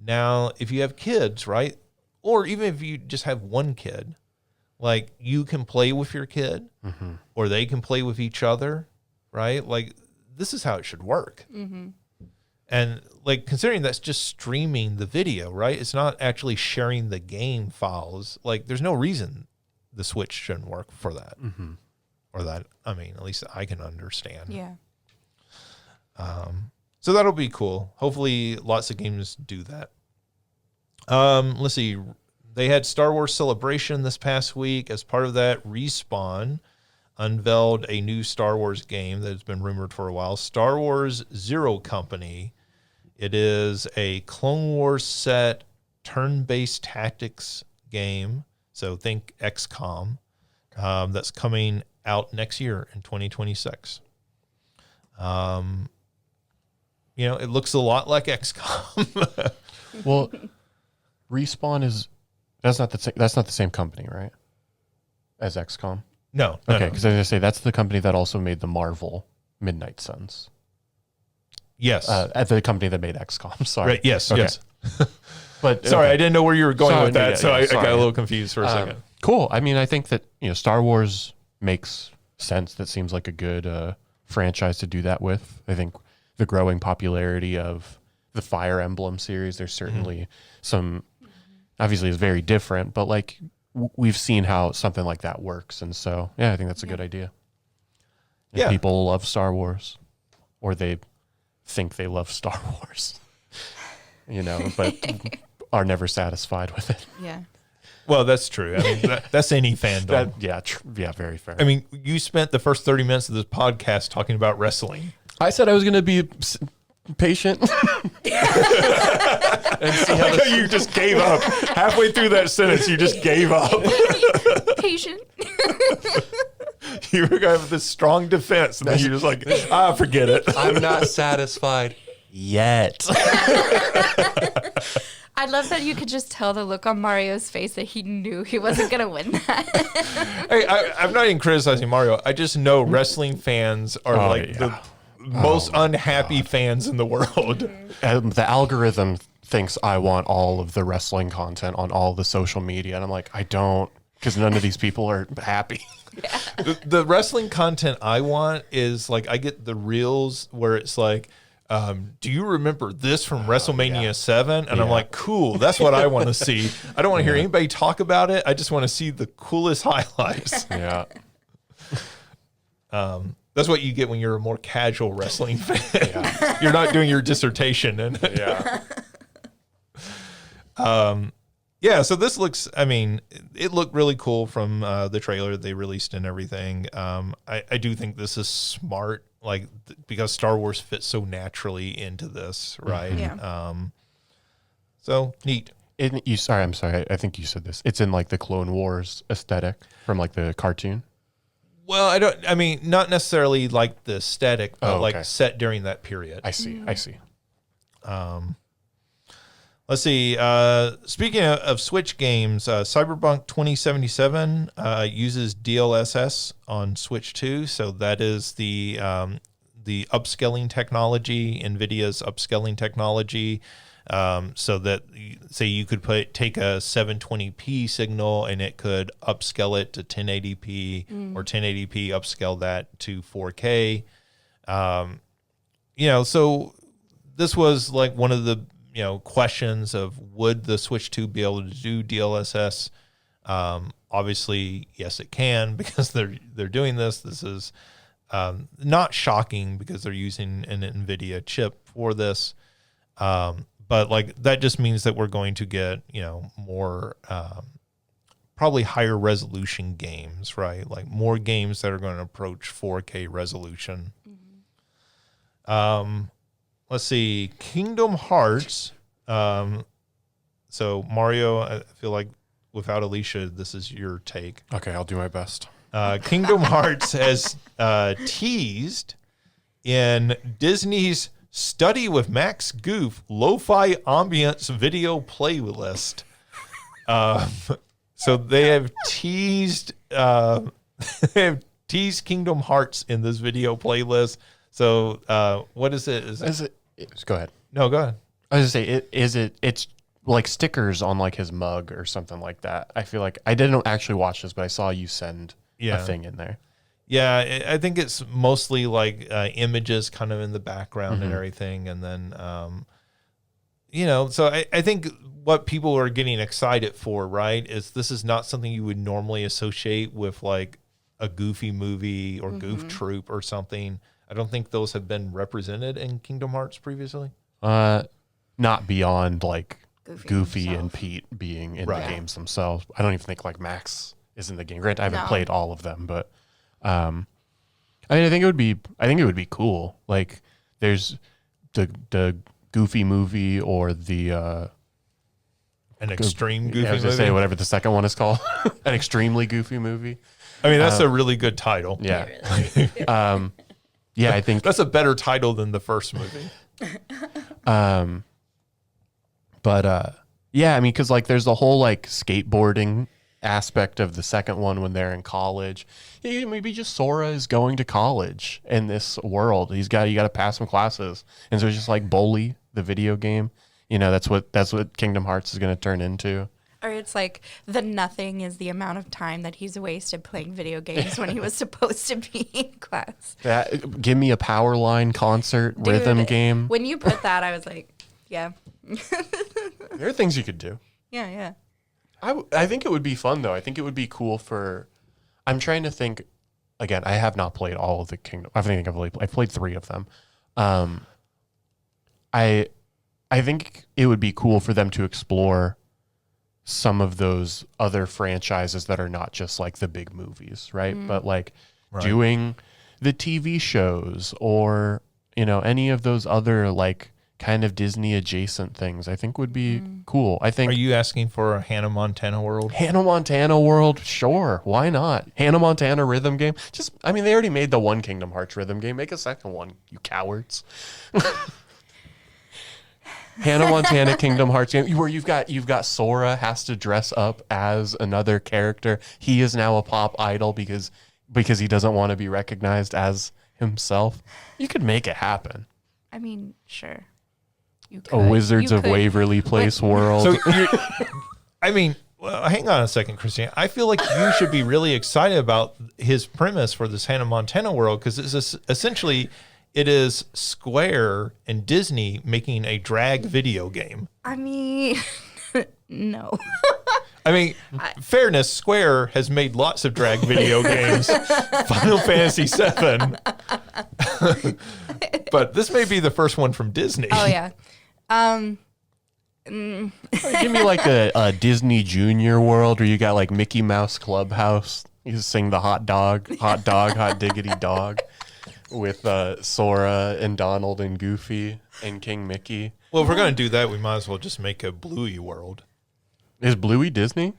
Now, if you have kids, right? Or even if you just have one kid, like you can play with your kid or they can play with each other, right? Like this is how it should work. And like considering that's just streaming the video, right? It's not actually sharing the game files. Like there's no reason the Switch shouldn't work for that. Or that, I mean, at least I can understand. Yeah. So that'll be cool. Hopefully lots of games do that. Let's see. They had Star Wars Celebration this past week. As part of that, Respawn unveiled a new Star Wars game that has been rumored for a while, Star Wars Zero Company. It is a Clone Wars set turn-based tactics game. So think XCOM. That's coming out next year in 2026. You know, it looks a lot like XCOM. Well, Respawn is that's not the same company, right? As XCOM. No. Okay, because I was gonna say that's the company that also made the Marvel Midnight Suns. Yes. At the company that made XCOM. Sorry. Right. Yes. Okay. Yes. But Sorry, okay. I didn't know where you were going with that, Sorry, I got sorry. a little confused for a second. Cool. I mean, I think that Star Wars makes sense. That seems like a good franchise to do that with. I think the growing popularity of the Fire Emblem series, there's certainly some. Obviously, it's very different, but like we've seen how something like that works, and so yeah, I think that's a good idea. And people love Star Wars, or they think they love Star Wars, but are never satisfied with it. Yeah. Well, that's true. I mean, that's any fandom. Yeah, very fair. I mean, you spent the first 30 minutes of this podcast talking about wrestling. I said I was going to be patient. And see how You just gave up. Halfway through that sentence, you just gave up. Patient. You were going to have this strong defense, and then you're just like, forget it. I'm not satisfied yet. I love that you could just tell the look on Mario's face that he knew he wasn't going to win that. Hey, I'm not even criticizing Mario. I just know wrestling fans are the most unhappy fans in the world. The algorithm thinks I want all of the wrestling content on all the social media, and I'm like, I don't, because none of these people are happy. Yeah. The wrestling content I want is like I get the reels where it's like, do you remember this from WrestleMania 7? And I'm like, cool, that's what I want to see. I don't want to hear anybody talk about it. I just want to see the coolest highlights. Yeah. That's what you get when you're a more casual wrestling fan. You're not doing your dissertation. So this looks, I mean, it looked really cool from the trailer they released and everything. I do think this is smart, like because Star Wars fits so naturally into this, right? Yeah. So neat. I'm sorry. I think you said this. It's in like the Clone Wars aesthetic from like the cartoon. Well, I mean, not necessarily like the aesthetic, but okay. like set during that period. I see. Let's see. Speaking of Switch games, Cyberpunk 2077 uses DLSS on Switch 2. So that is the upscaling technology, NVIDIA's upscaling technology. So that, say, you could take a 720p signal and it could upscale it to 1080p or 1080p, upscale that to 4K. So this was like one of the questions of would the Switch 2 be able to do DLSS? Obviously, yes, it can because they're doing this. This is not shocking because they're using an NVIDIA chip for this. But like that just means that we're going to get more probably higher resolution games, right? Like more games that are going to approach 4K resolution. Let's see, Kingdom Hearts. So Mario, I feel like without Alicia, this is your take. Okay, I'll do my best. Kingdom Hearts has teased in Disney's Study with Max Goof Lo-Fi Ambience Video Playlist. So they have teased Kingdom Hearts in this video playlist. So what is it? Go ahead. No, go ahead. I was gonna say, it's like stickers on like his mug or something like that. I feel like I didn't actually watch this, but I saw you send a thing in there. Yeah, I think it's mostly like images kind of in the background and everything. And then, so I think what people are getting excited for, right, is this is not something you would normally associate with like a Goofy movie or Goof Troop or something. I don't think those have been represented in Kingdom Hearts previously. Not beyond like Goofy himself. And Pete being in the games themselves. I don't even think like Max is in the game. Granted, I haven't played all of them, but I mean, I think it would be cool. Like, there's the Goofy movie or the an extreme Goofy movie. I was gonna say whatever the second one is called, an extremely Goofy movie. I mean, that's a really good title. Yeah, yeah, I think that's a better title than the first movie. But yeah, I mean, because like there's the whole like skateboarding aspect of the second one when they're in college. Yeah, maybe just Sora is going to college in this world. You got to pass some classes, and so it's just like Bully, the video game. That's what Kingdom Hearts is going to turn into. Or it's like the nothing is the amount of time that he's wasted playing video games when he was supposed to be in class. Give me a power line concert rhythm game. When you put that, I was like, yeah. There are things you could do. Yeah. I think it would be fun, though. I think it would be cool for... I'm trying to think... Again, I have not played all of the Kingdom... I've played 3 of them. I think it would be cool for them to explore some of those other franchises that are not just like the big movies, right? But like doing the TV shows or, any of those other like kind of Disney adjacent things, I think would be cool. I think. Are you asking for a Hannah Montana world? Hannah Montana world? Sure. Why not? Hannah Montana rhythm game? They already made the one Kingdom Hearts rhythm game. Make a second one, you cowards. Hannah Montana Kingdom Hearts game where you've got Sora has to dress up as another character. He is now a pop idol because he doesn't want to be recognized as himself. You could make it happen. I mean, sure. You A Wizards of Waverly Place world. So hang on a second, Christina. I feel like you should be really excited about his premise for this Hannah Montana world because it's essentially it is Square and Disney making a drag video game. I mean, no. I mean, fairness, Square has made lots of drag video games. Final Fantasy VII. But this may be the first one from Disney. Oh, yeah. Give me like a Disney Junior world where you got like Mickey Mouse Clubhouse. You sing the hot diggity dog. With Sora and Donald and Goofy and King Mickey. Well, if we're going to do that, we might as well just make a Bluey world. Is Bluey Disney?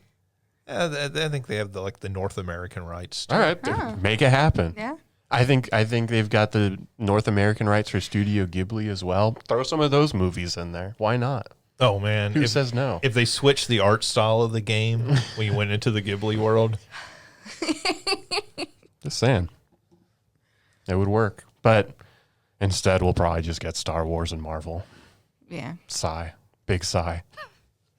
I think they have the North American rights. All right, make it happen. Yeah. I think they've got the North American rights for Studio Ghibli as well. Throw some of those movies in there. Why not? Oh, man. Who says no? If they switched the art style of the game when you went into the Ghibli world. Just saying. It would work. But instead, we'll probably just get Star Wars and Marvel. Yeah. Sigh. Big sigh.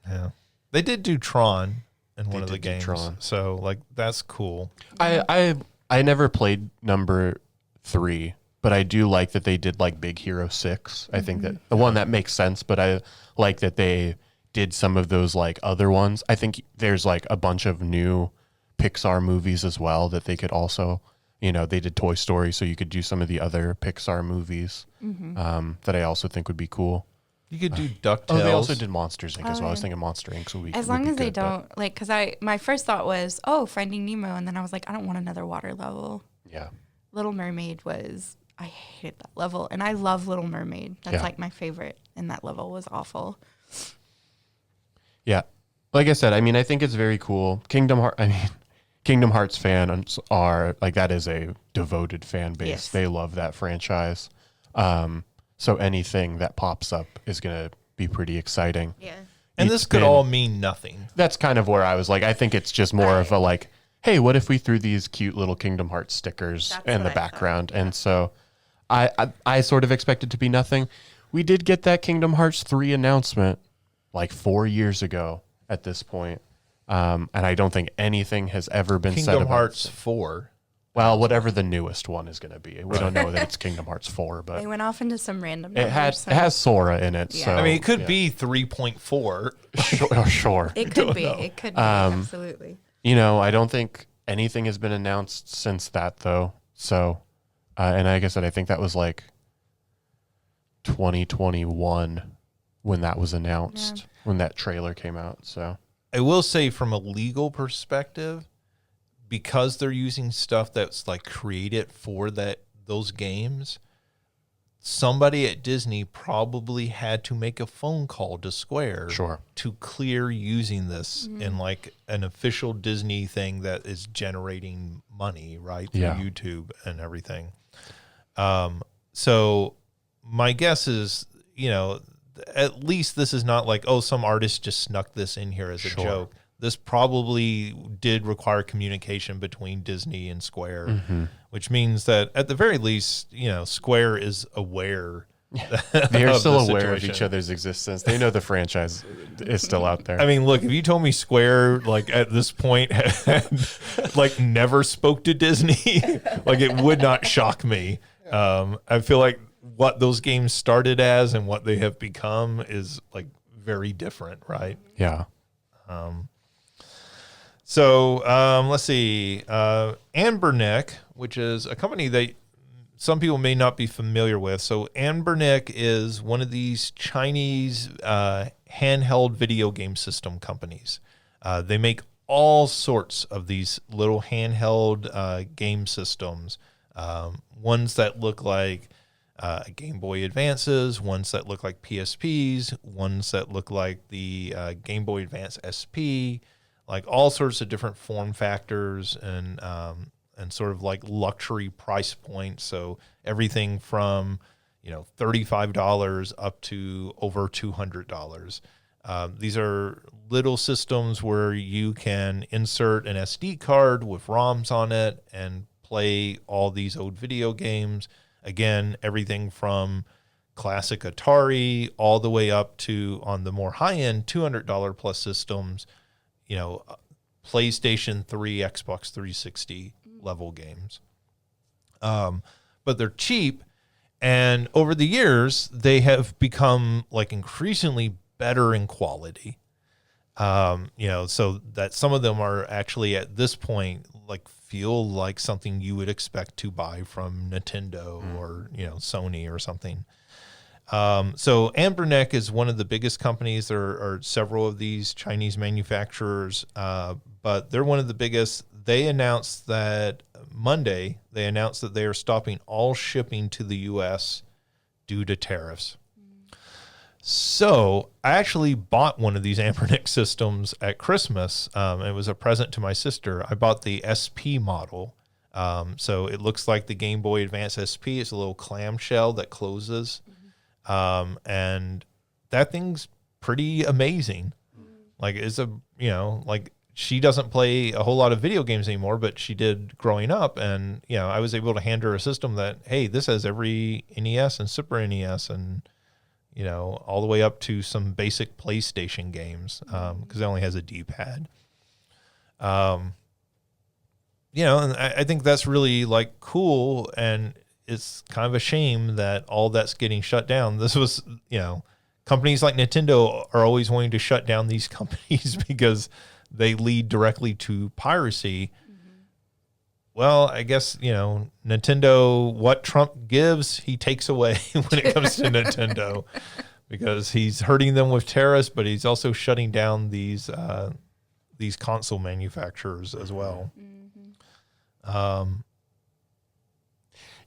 Yeah. They did do Tron in one of the games. Tron. So, that's cool. I never played number 3, but I do like that they did, Big Hero 6. I think that the one that makes sense, but I like that they did some of those, other ones. I think there's, a bunch of new Pixar movies as well that they could also... they did Toy Story, so you could do some of the other Pixar movies that I also think would be cool. You could do DuckTales. Oh, they also did Monsters Inc. as well. I was thinking Monster Inc. would be as long as they don't, because my first thought was, Finding Nemo, and then I was like, I don't want another water level. Yeah. Little Mermaid I hated that level, and I love Little Mermaid. That's my favorite, and that level was awful. Yeah. Like I said, I think it's very cool. Kingdom Hearts fans are that is a devoted fan base. Yes. They love that franchise. So anything that pops up is going to be pretty exciting. Yeah. And this could all mean nothing. That's kind of where I was like, I think it's just more of a like, hey, what if we threw these cute little Kingdom Hearts stickers in the background? And so I sort of expected to be nothing. We did get that Kingdom Hearts 3 announcement like 4 years ago at this point. And I don't think anything has ever been said about Kingdom Hearts 4. Well, whatever the newest one is going to be. We don't know that it's Kingdom Hearts 4, but They went off into some random it has Sora in it. Yeah. So I mean, it could be 3.4. Sure. It could be. It could be. Absolutely. You know, I don't think anything has been announced since that, though. So, and like I said, I think that was like 2021 when that was announced, when that trailer came out. So, I will say from a legal perspective, because they're using stuff that's like created for those games, somebody at Disney probably had to make a phone call to Square to clear using this in like an official Disney thing that is generating money, right? Through YouTube and everything. So my guess is, you know, at least this is not like, oh, some artist just snuck this in here as a joke. This probably did require communication between Disney and Square, which means that at the very least, you know, Square is aware. They are still aware of each other's existence. They know the franchise is still out there. I mean, look, if you told me Square, like at this point, had, like never spoke to Disney, like it would not shock me. I feel like what those games started as and what they have become is like very different, right? Yeah. So let's see. Anbernic, which is a company that some people may not be familiar with. So Anbernic is one of these Chinese handheld video game system companies. They make all sorts of these little handheld game systems. Ones that look like Game Boy Advances, ones that look like PSPs, ones that look like the Game Boy Advance SP, like all sorts of different form factors and sort of like luxury price points. So everything from, you know, $35 up to over $200. These are little systems where you can insert an SD card with ROMs on it and play all these old video games. Again, everything from classic Atari all the way up to, on the more high-end $200 plus systems, you know, PlayStation 3, Xbox 360 level games. But they're cheap, and over the years, they have become like increasingly better in quality. You know, so that some of them are actually at this point like feel like something you would expect to buy from Nintendo or, you know, Sony or something. So Anbernic is one of the biggest companies. There are several of these Chinese manufacturers, but they're one of the biggest. They announced that Monday, they announced that they are stopping all shipping to the U.S. due to tariffs. So I actually bought one of these Anbernic systems at Christmas. It was a present to my sister. I bought the SP model. So it looks like the Game Boy Advance SP. It's a little clamshell that closes. And that thing's pretty amazing. Like it's a, you know, like she doesn't play a whole lot of video games anymore, but she did growing up. And, you know, I was able to hand her a system that, hey, this has every NES and Super NES and, you know, all the way up to some basic PlayStation games, because it only has a D-pad. You know, and I think that's really like cool, and it's kind of a shame that all that's getting shut down. This was, you know, companies like Nintendo are always wanting to shut down these companies because they lead directly to piracy. Well, I guess, you know, Nintendo, what Trump gives, he takes away when it comes to Nintendo, because he's hurting them with tariffs, but he's also shutting down these console manufacturers as well.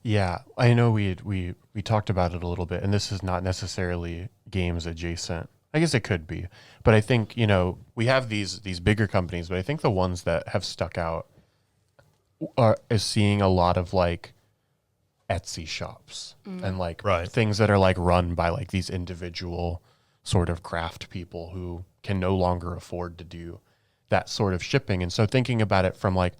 Yeah, I know we talked about it a little bit, and this is not necessarily games adjacent. I guess it could be, but I think, you know, we have these bigger companies, but I think the ones that have stuck out is seeing a lot of like Etsy shops and like Right. things that are like run by like these individual sort of craft people who can no longer afford to do that sort of shipping. And so thinking about it from like,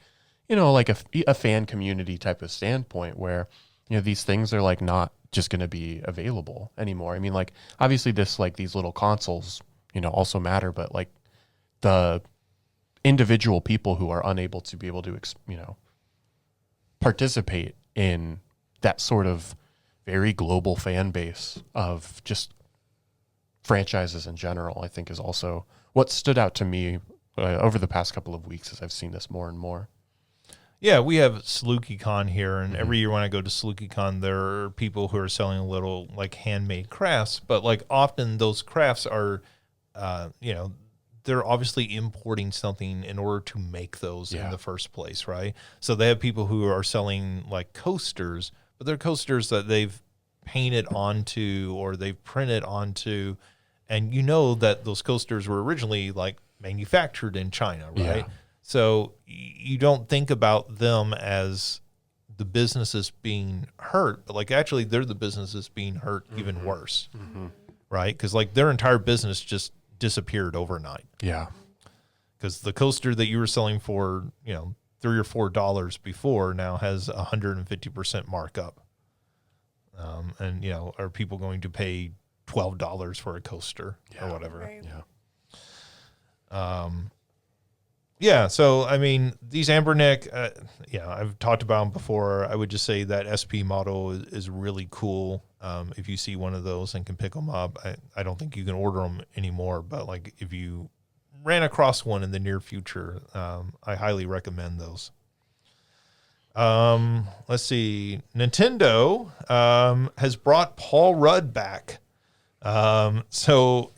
like a fan community type of standpoint where, these things are like not just going to be available anymore. I mean, like obviously this, like these little consoles, also matter, but like the individual people who are unable to be able to, participate in that sort of very global fan base of just franchises in general, I think is also what stood out to me over the past couple of weeks as I've seen this more and more. Yeah, we have Saluki Con here, and every year when I go to Saluki Con, there are people who are selling little like handmade crafts, but like often those crafts are, they're obviously importing something in order to make those in the first place, right? So they have people who are selling like coasters, but they're coasters that they've painted onto or they've printed onto, and that those coasters were originally like manufactured in China, right? Yeah. So you don't think about them as the businesses being hurt, but like actually they're the businesses being hurt even worse, right? Because like their entire business just disappeared overnight. Yeah. Because the coaster that you were selling for, $3 or $4 before now has 150% markup. And, are people going to pay $12 for a coaster or whatever? Right. Yeah. Yeah, so I mean, these Anbernic, I've talked about them before. I would just say that SP model is really cool. If you see one of those and can pick them up, I don't think you can order them anymore. But like, if you ran across one in the near future, I highly recommend those. Let's see, Nintendo has brought Paul Rudd back. So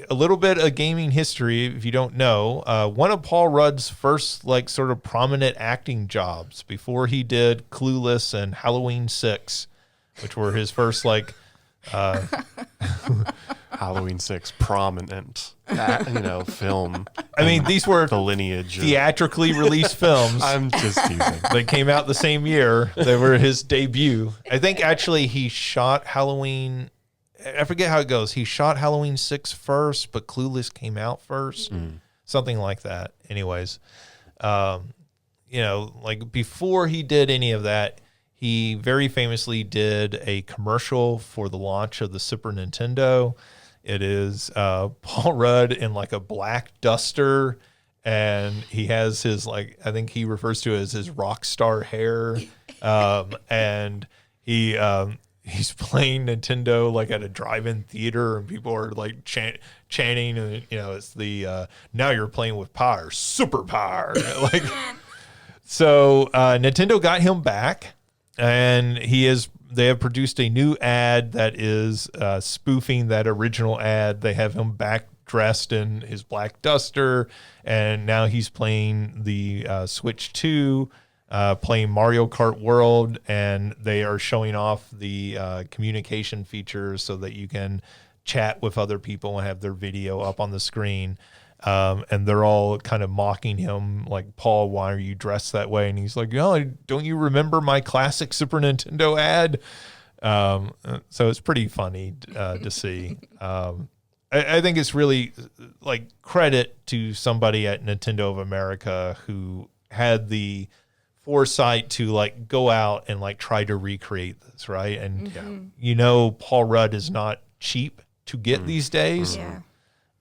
a little bit of gaming history, if you don't know, one of Paul Rudd's first like sort of prominent acting jobs before he did Clueless and Halloween 6, which were his first like Halloween 6 prominent, film. I mean, these were the lineage of, theatrically released films. I'm just teasing. They came out the same year. They were his debut. I think actually he shot Halloween. I forget how it goes. He shot Halloween 6 first, but Clueless came out first. Something like that. Anyways, like before he did any of that, he very famously did a commercial for the launch of the Super Nintendo. It is Paul Rudd in like a black duster, and he has his like, I think he refers to it as his rock star hair, and he's playing Nintendo like at a drive-in theater, and people are like chanting, and it's the now you're playing with power, super power. Like, so Nintendo got him back, and they have produced a new ad that is spoofing that original ad. They have him back dressed in his black duster, and now he's playing the Switch 2. Playing Mario Kart World, and they are showing off the communication features so that you can chat with other people and have their video up on the screen. And they're all kind of mocking him, like, Paul, why are you dressed that way? And he's like, don't you remember my classic Super Nintendo ad? So it's pretty funny to see. I think it's really like credit to somebody at Nintendo of America who had the foresight to like go out and like try to recreate this, right? And Paul Rudd is not cheap to get these days.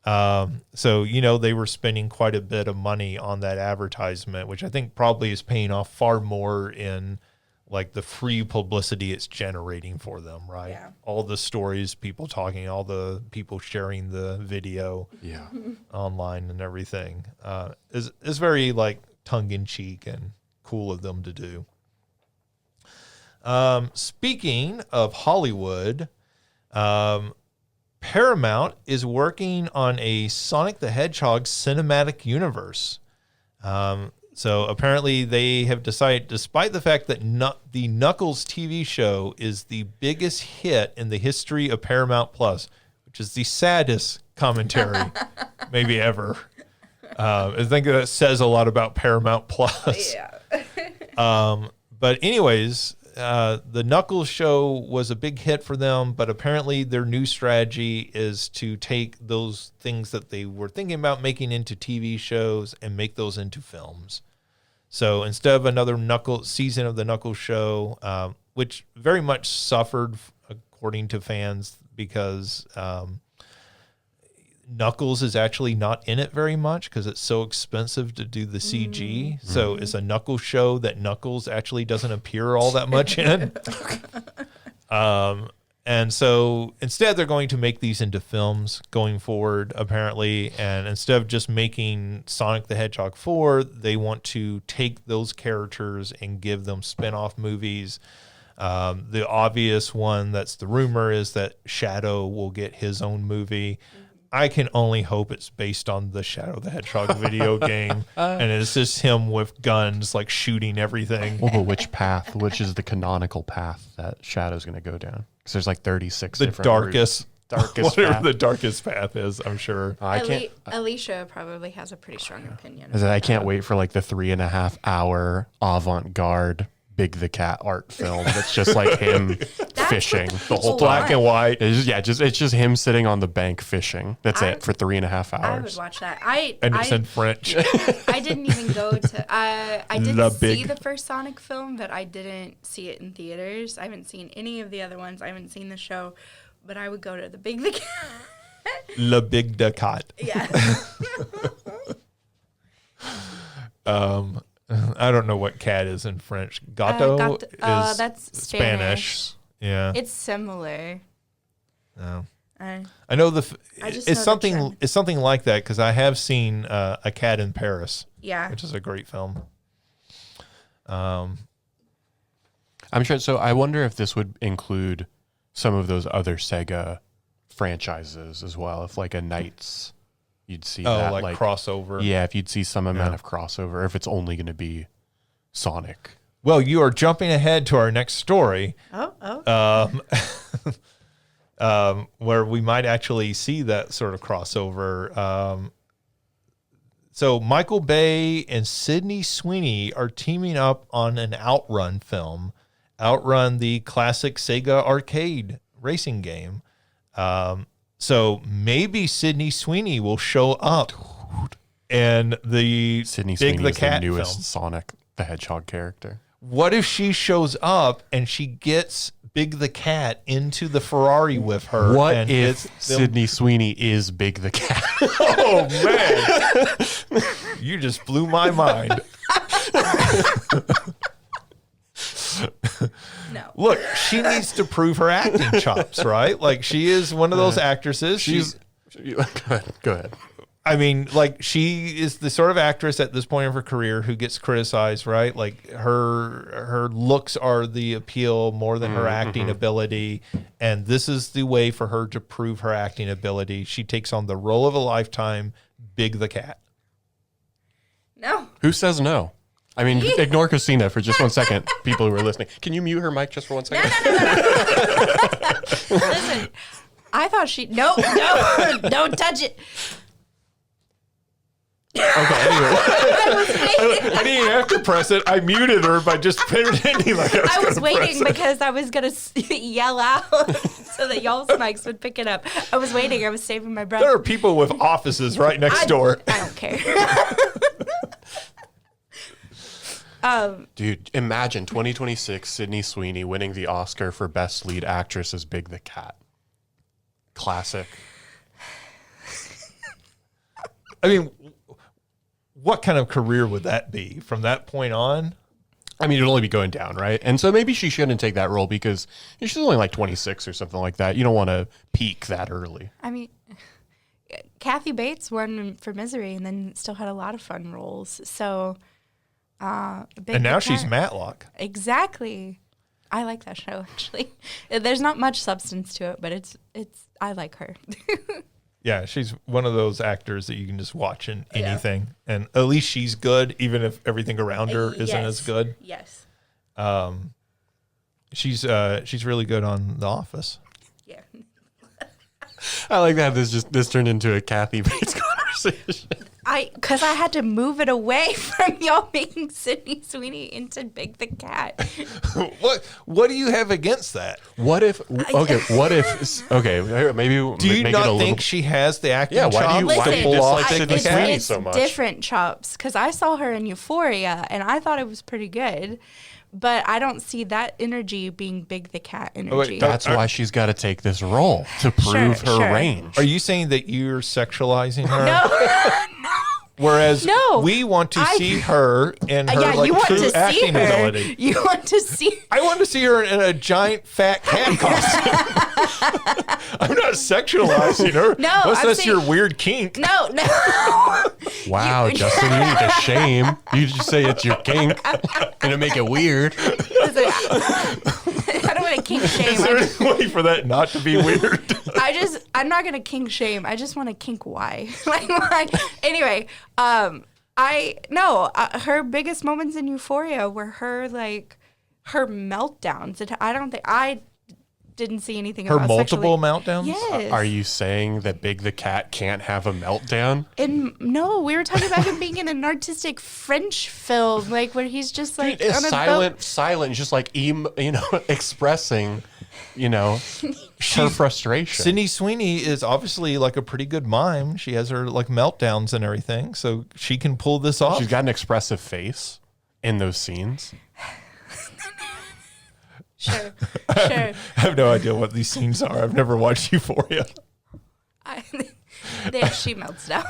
So they were spending quite a bit of money on that advertisement, which I think probably is paying off far more in like the free publicity it's generating for them, right? All the stories, people talking, all the people sharing the video online and everything is very like tongue in cheek and cool of them to do. Speaking of Hollywood, Paramount is working on a Sonic the Hedgehog cinematic universe. So apparently they have decided, despite the fact that the Knuckles TV show is the biggest hit in the history of Paramount Plus, which is the saddest commentary maybe ever. I think that says a lot about Paramount Plus. But anyways, the Knuckles show was a big hit for them, but apparently their new strategy is to take those things that they were thinking about making into TV shows and make those into films. So instead of another season of the Knuckles show, which very much suffered according to fans because Knuckles is actually not in it very much because it's so expensive to do the CG. So it's a Knuckles show that Knuckles actually doesn't appear all that much in. And so instead they're going to make these into films going forward, apparently. And instead of just making Sonic the Hedgehog 4, they want to take those characters and give them spin-off movies. The obvious one that's the rumor is that Shadow will get his own movie. I can only hope it's based on the Shadow the Hedgehog video game, and it's just him with guns, like shooting everything. Well, but which is the canonical path that Shadow's going to go down? Because there's like 36 The different darkest whatever path. the darkest path is, I'm sure. Alicia probably has a pretty strong opinion. I can't wait for like the 3.5 hour avant-garde Big the Cat art film. That's just like him fishing the whole time. Black and white. It's just him sitting on the bank fishing. That's it for 3.5 hours. I would watch that. And it's in French. I didn't even go to. I did see the first Sonic film, but I didn't see it in theaters. I haven't seen any of the other ones. I haven't seen the show, but I would go to the Big the Cat. Le Big de Cat. Yeah. I don't know what cat is in French. Gato is that's Spanish. Yeah, it's similar. No. I know just it's know something. the trend. It's something like that because I have seen A Cat in Paris. Yeah, which is a great film. I'm sure. So I wonder if this would include some of those other Sega franchises as well. If like a Knights, you'd see that like crossover. Yeah, if you'd see some amount of crossover, if it's only going to be Sonic. Well, you are jumping ahead to our next story. Where we might actually see that sort of crossover. So Michael Bay and Sydney Sweeney are teaming up on an Outrun film. Outrun, the classic Sega arcade racing game. So maybe Sydney Sweeney will show up and the Sydney Big Sweeney the is Cat the newest film. Sonic the Hedgehog character. What if she shows up and she gets Big the Cat into the Ferrari with her? What and if Sydney Sweeney is Big the Cat? Oh, man. You just blew my mind. no. Look, she needs to prove her acting chops, right? Like, she is one of those actresses. Go ahead. I mean, like, she is the sort of actress at this point of her career who gets criticized, right? Like, her looks are the appeal more than her acting ability. And this is the way for her to prove her acting ability. She takes on the role of a lifetime, Big the Cat. No. Who says no? I mean, ignore Christina for just 1 second, people who are listening. Can you mute her mic just for 1 second? No. Listen, I thought no, don't touch it. Okay, anyway. I didn't even have to press it. I muted her by just pretending like I was waiting because I was going to yell out so that y'all's mics would pick it up. I was waiting. I was saving my breath. There are people with offices right next door. I don't care. Dude, imagine 2026 Sydney Sweeney winning the Oscar for Best Lead Actress as Big the Cat. Classic. I mean, what kind of career would that be from that point on? I mean, it'd only be going down, right? And so maybe she shouldn't take that role because she's only like 26 or something like that. You don't want to peak that early. I mean, Kathy Bates won for Misery and then still had a lot of fun roles. So, and now she's Matlock. Exactly. I like that show, actually. There's not much substance to it, but it's. I like her. Yeah, she's one of those actors that you can just watch in anything. Yeah. And at least she's good, even if everything around her isn't as good. Yes. She's really good on The Office. Yeah. I like that this turned into a Kathy Bates conversation. Because I had to move it away from y'all making Sydney Sweeney into Big the Cat. What do you have against that? What if? Okay, maybe. Do you not think she has the acting chops? Why do you dislike Sydney Sweeney it's so much? different chops because I saw her in Euphoria and I thought it was pretty good. But I don't see that energy being Big the Cat energy. That's why she's got to take this role to prove her range. Are you saying that you're sexualizing her? No. Whereas we want to see her in her you want true to see acting her. ability. You want to see. I want to see her in a giant fat cat costume. I'm not sexualizing her. No, unless that's your weird kink. No. Wow, Justin, you need to shame. You just say it's your kink and to make it weird. I don't want to kink shame. Is there any way for that not to be weird? I'm not gonna kink shame. I just want to kink why. Anyway, her biggest moments in Euphoria were her meltdowns. I didn't see anything her about multiple meltdowns. Yes. Are you saying that Big the Cat can't have a meltdown? No, we were talking about him being in an artistic French film, where he's just on a silent, just expressing, her frustration. Sydney Sweeney is obviously a pretty good mime. She has her meltdowns and everything, so she can pull this off. She's got an expressive face in those scenes. Sure. I have no idea what these scenes are. I've never watched Euphoria. She melts down.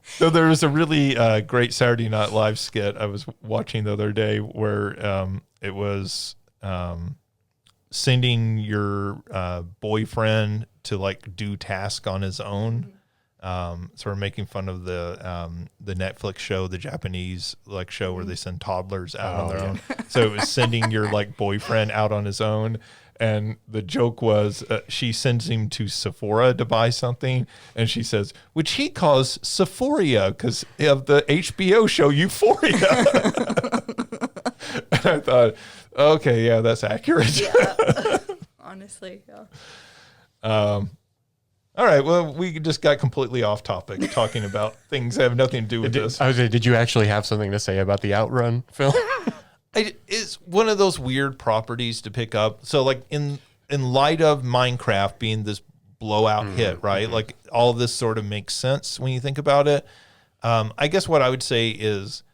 So there was a really great Saturday Night Live skit I was watching the other day where it was sending your boyfriend to do task on his own. Sort of making fun of the Netflix show, the Japanese show where they send toddlers out on their own. So it was sending your boyfriend out on his own. And the joke was she sends him to Sephora to buy something. And she says, which he calls Sephoria because of the HBO show Euphoria. And I thought, okay, yeah, that's accurate. Yeah. Honestly, yeah. All right. Well, we just got completely off topic talking about things that have nothing to do with this. Did you actually have something to say about the Outrun film? It's one of those weird properties to pick up. So, in light of Minecraft being this blowout hit, right? All this sort of makes sense when you think about it. I guess what I would say is,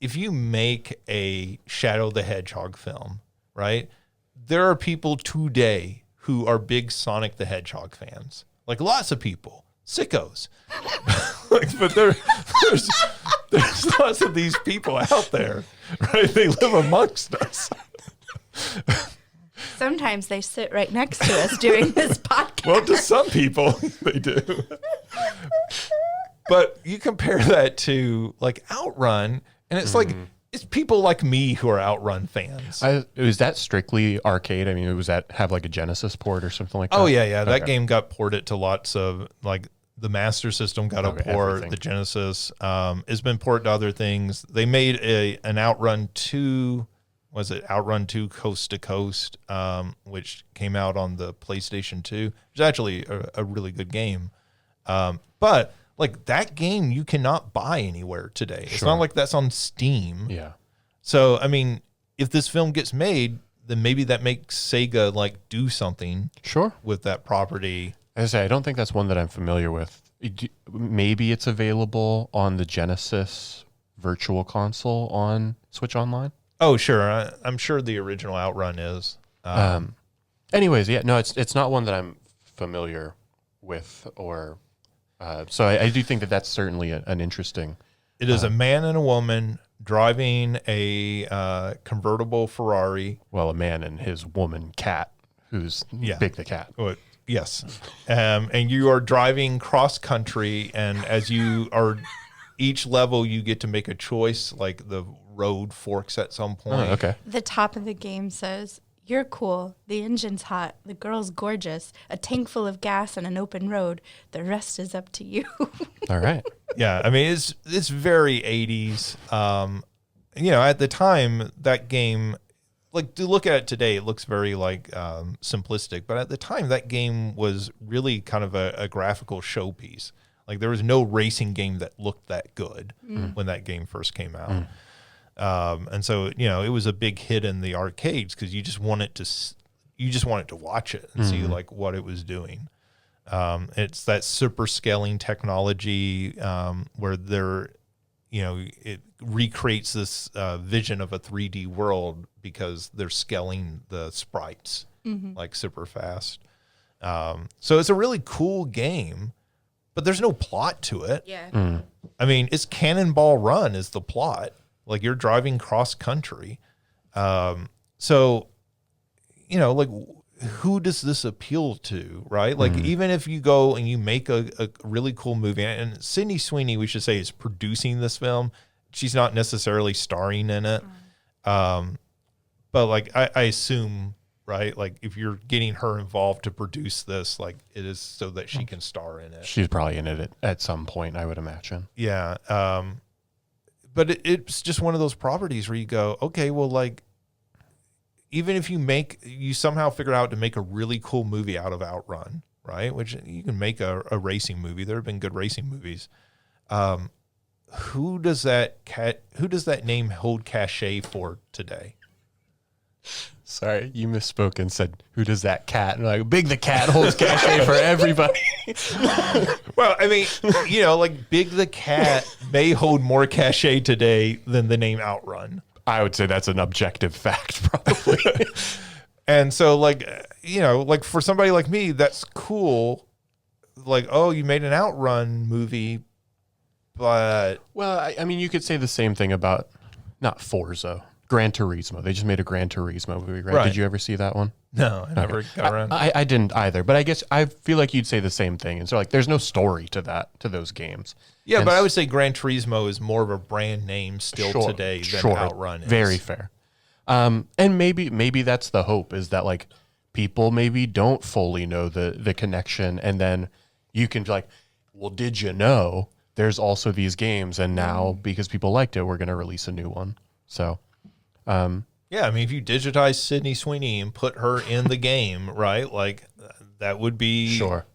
if you make a Shadow the Hedgehog film, right? There are people today who are big Sonic the Hedgehog fans. Lots of people, sickos. But there's lots of these people out there, right? They live amongst us. Sometimes they sit right next to us doing this podcast. Well, to some people, they do. But you compare that to Outrun, and it's it's people like me who are Outrun fans. Was that strictly arcade? I mean, was that have a Genesis port or something like that? Oh, yeah. Okay. That game got ported to lots of, the Master System got a port, everything. The Genesis. It's been ported to other things. They made an Outrun 2, was it Outrun 2 Coast to Coast, which came out on the PlayStation 2. It's actually a really good game. But that game you cannot buy anywhere today. It's not like that's on Steam. Yeah. So, I mean, if this film gets made, then maybe that makes Sega do something with that property. As I say, I don't think that's one that I'm familiar with. Maybe it's available on the Genesis Virtual Console on Switch Online. Oh, sure. I'm sure the original Outrun is. Anyways, yeah, no, it's not one that I'm familiar with or... so I do think that that's certainly an interesting... It is a man and a woman driving a convertible Ferrari. Well, a man and his woman cat, who's Big the Cat. Yes. And you are driving cross country, and as you are each level, you get to make a choice, the road forks at some point. Oh, okay. The top of the game says... You're cool. The engine's hot. The girl's gorgeous. A tank full of gas and an open road. The rest is up to you. All right. Yeah, I mean it's very 80s. At the time that game, to look at it today, it looks very simplistic. But at the time, that game was really kind of a graphical showpiece. Like there was no racing game that looked that good when that game first came out. And so, it was a big hit in the arcades because you just wanted to watch it and see like what it was doing. It's that super scaling technology where it recreates this vision of a 3D world because they're scaling the sprites like super fast. So it's a really cool game, but there's no plot to it. Yeah. I mean, it's Cannonball Run is the plot. Like you're driving cross country. So, like who does this appeal to, right? Like even if you go and you make a really cool movie, and Sydney Sweeney, we should say, is producing this film. She's not necessarily starring in it. But like I assume, right? Like if you're getting her involved to produce this, like it is so that she can star in it. She's probably in it at some point, I would imagine. Yeah. But it's just one of those properties where you go, okay, well, like, even if you somehow figure out to make a really cool movie out of Outrun, right? Which you can make a racing movie. There have been good racing movies. Who does that name hold cachet for today? Sorry, you misspoke and said, "Who does that cat?" And like, Big the Cat holds cachet for everybody. Well, I mean, like Big the Cat may hold more cachet today than the name Outrun. I would say that's an objective fact, probably. And so, like, like for somebody like me, that's cool. Like, oh, you made an Outrun movie, but Well, I mean, you could say the same thing about not Forza. Gran Turismo. They just made a Gran Turismo movie, right? Right. Did you ever see that one? no, I never got around. I didn't either, but I guess I feel like you'd say the same thing. And so like there's no story to those games. Yeah, And but I would say Gran Turismo is more of a brand name still today than Outrun is. Very fair. And maybe that's the hope, is that like people maybe don't fully know the connection, and then you can be like, well, did you know there's also these games, and now because people liked it, we're going to release a new one. So Yeah, I mean, if you digitize Sydney Sweeney and put her in the game, right? Like that would be sure.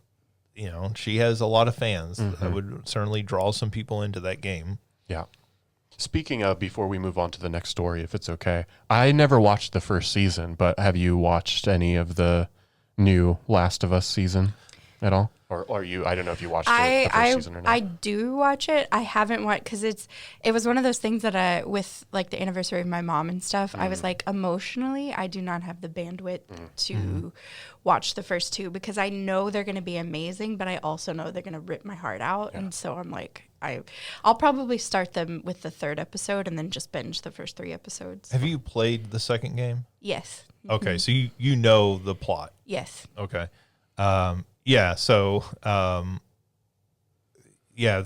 She has a lot of fans. That would certainly draw some people into that game. Yeah. Speaking of, before we move on to the next story, if it's okay, I never watched the first season, but have you watched any of the new Last of Us season at all? Or are you, I don't know if you watched the first season or not. I do watch it. I haven't watched, because it was one of those things that with like the anniversary of my mom and stuff, I was like, emotionally, I do not have the bandwidth to watch the first two, because I know they're going to be amazing, but I also know they're going to rip my heart out. Yeah. And so I'm like, I'll probably start them with the third episode and then just binge the first 3 episodes. Have you played the second game? Yes. Okay, so you know the plot. Yes. Okay. Yeah, so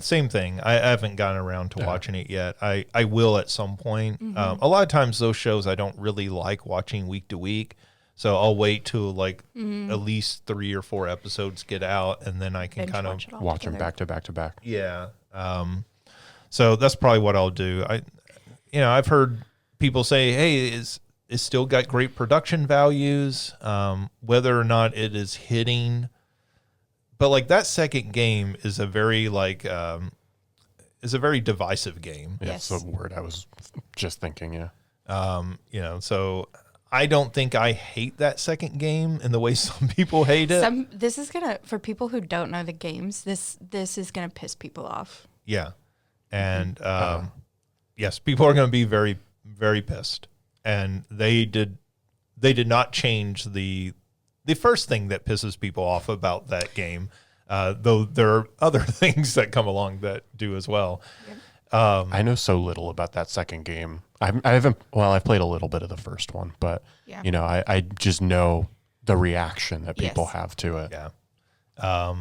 same thing. I haven't gotten around to watching it yet. I will at some point. A lot of times those shows I don't really like watching week to week, so I'll wait till like at least 3 or 4 episodes get out, and then I can kind of watch them back to back to back. Yeah. So that's probably what I'll do. I've heard people say, hey, it's still got great production values, whether or not it is hitting. But like that second game is a very divisive game. Yeah, Yes. that's the word I was just thinking. Yeah. So I don't think I hate that second game in the way some people hate it. This is gonna, for people who don't know the games, this is gonna piss people off. Yeah. And yes, people are going to be very, very pissed. And they did not change the first thing that pisses people off about that game, though there are other things that come along that do as well. Yep. I know so little about that second game. I've played a little bit of the first one, but I just know the reaction that people have to it. Yeah.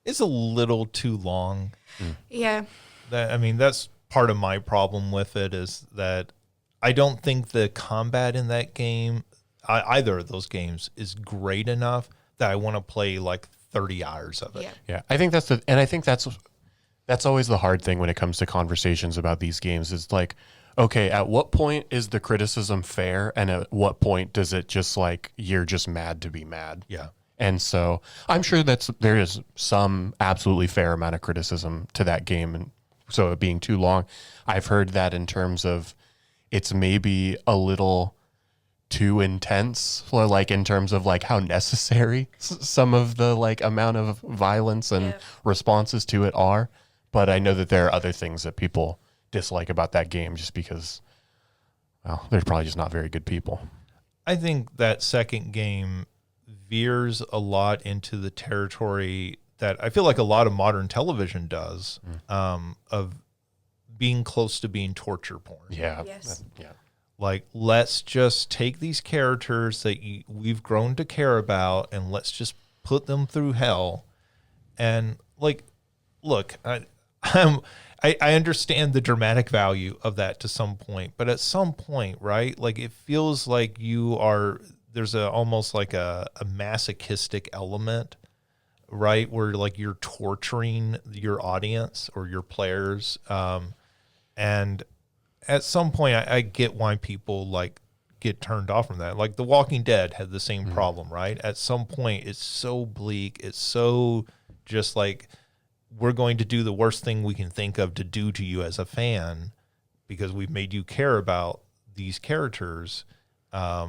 It's a little too long. Yeah. That's part of my problem with it, is that I don't think the combat in that game, either of those games, is great enough that I want to play like 30 hours of it. Yeah. I think that's always the hard thing when it comes to conversations about these games, is like, okay, at what point is the criticism fair, and at what point does it just like, you're just mad to be mad? Yeah. And so I'm sure there is some absolutely fair amount of criticism to that game. And so it being too long, I've heard that in terms of it's maybe a little too intense, or like in terms of like how necessary some of the like amount of violence and responses to it are. But I know that there are other things that people dislike about that game just because, well, they're probably just not very good people. I think that second game veers a lot into the territory that I feel like a lot of modern television does, of being close to being torture porn. Yeah. Yes. Yeah. Like, let's just take these characters that we've grown to care about and let's just put them through hell. And like, look, I understand the dramatic value of that to some point, but at some point, right? Like, it feels like there's almost like a masochistic element, right? Where like you're torturing your audience or your players. And at some point I get why people like get turned off from that. Like The Walking Dead had the same problem, right? At some point it's so bleak. It's so just like, we're going to do the worst thing we can think of to do to you as a fan because we've made you care about these characters. I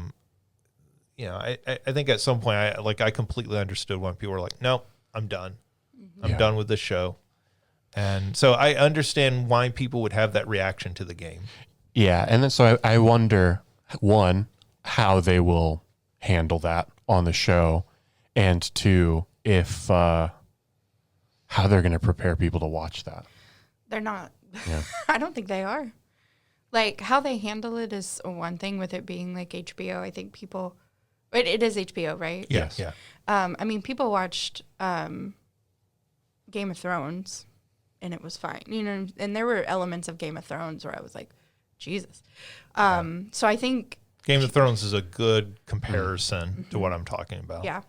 think at some point I completely understood when people were like, no, I'm done. I'm done with the show. And so I understand why people would have that reaction to the game. Yeah. And then so I wonder, one, how they will handle that on the show, and two, if how they're going to prepare people to watch that. They're not. Yeah. I don't think they are. Like, how they handle it is one thing with it being like HBO. I think people, it is HBO, right? Yes. Yeah. I mean, people watched Game of Thrones, and it was fine, and there were elements of Game of Thrones where I was like, Jesus. So I think Game of Thrones is a good comparison to what I'm talking about. Yeah.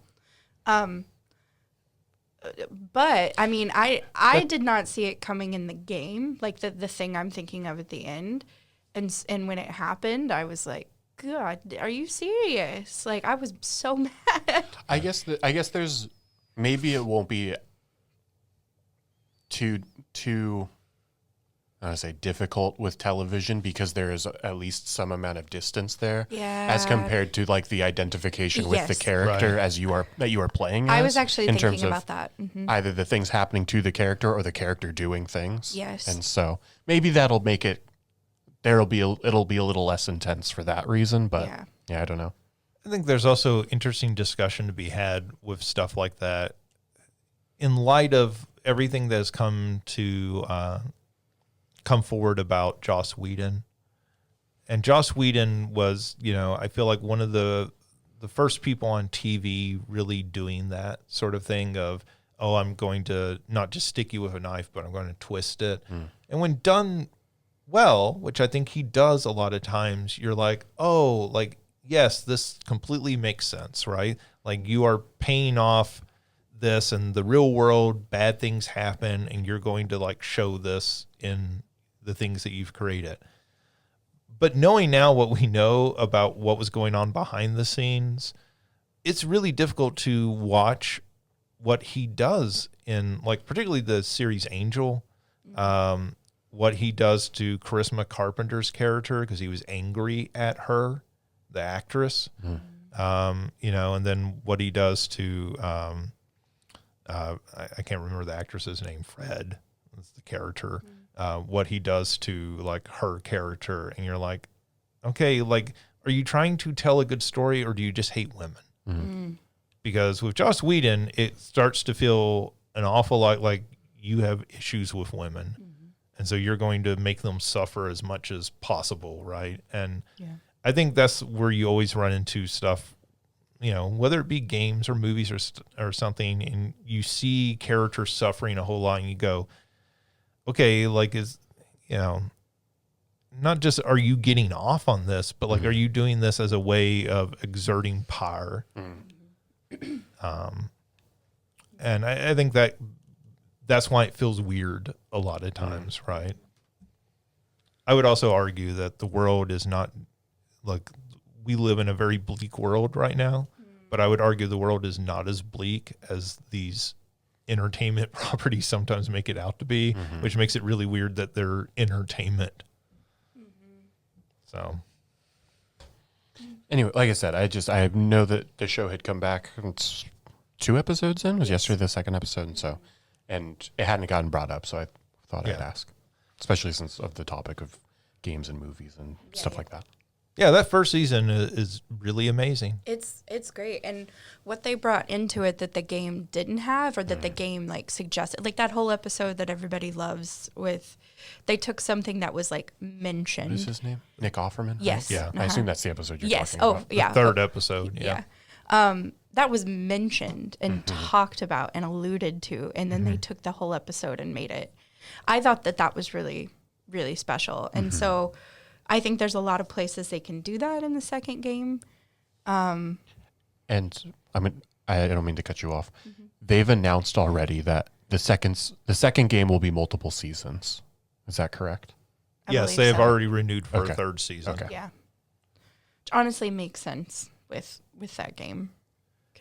But I mean, I did not see it coming in the game, like the thing I'm thinking of at the end, and when it happened, I was like, God, are you serious? Like, I was so mad. I guess there's, maybe it won't be too I want to say difficult with television because there is at least some amount of distance there, as compared to like the identification with the character as you are playing. I was actually thinking about that. Mm-hmm. Either the things happening to the character or the character doing things. Yes, and so maybe that'll make it. It'll be a little less intense for that reason, but yeah, I don't know. I think there's also interesting discussion to be had with stuff like that in light of everything that has come forward about Joss Whedon. And Joss Whedon was, I feel like one of the first people on TV really doing that sort of thing of, oh, I'm going to not just stick you with a knife, but I'm going to twist it. And when done well, which I think he does a lot of times, you're like, oh, like, yes, this completely makes sense, right? Like, you are paying off this, and the real world, bad things happen, and you're going to like show this in the things that you've created. But knowing now what we know about what was going on behind the scenes, it's really difficult to watch what he does in, like, particularly the series Angel, what he does to Charisma Carpenter's character because he was angry at her, the actress, and then what he does to, I can't remember the actress's name, Fred, that's the character, what he does to like her character. And you're like, okay, like, are you trying to tell a good story or do you just hate women? Because with Joss Whedon, it starts to feel an awful lot like you have issues with women. And so you're going to make them suffer as much as possible, right? And I think that's where you always run into stuff, whether it be games or movies or something, and you see characters suffering a whole lot and you go, okay, like, is, not just are you getting off on this, but like, are you doing this as a way of exerting power? And I think that's why it feels weird a lot of times, right? I would also argue that the world is not, like, we live in a very bleak world right now, but I would argue the world is not as bleak as these entertainment properties sometimes make it out to be, which makes it really weird that they're entertainment. So Anyway, like I said, I know that the show had come back. It's 2 episodes in. It was yesterday the 2nd episode, and it hadn't gotten brought up, so I thought I'd ask, especially since of the topic of games and movies and stuff like that. yeah, that first season is really amazing. It's great, and what they brought into it that the game didn't have, or that the game like suggested, like that whole episode that everybody loves with, they took something that was like mentioned. What is his name? Nick Offerman? Yes. Yeah. I assume that's the episode you're Yes. talking about. Oh, yeah. The third episode. Yeah. That was mentioned and talked about and alluded to, and then they took the whole episode and made it. I thought that was really, really special, and so I think there's a lot of places they can do that in the second game. And I mean, I don't mean to cut you off. They've announced already that the second game will be multiple seasons. Is that correct? Yes, believe they have so. already renewed for Okay. a third season. Okay. Yeah, which honestly makes sense with that game.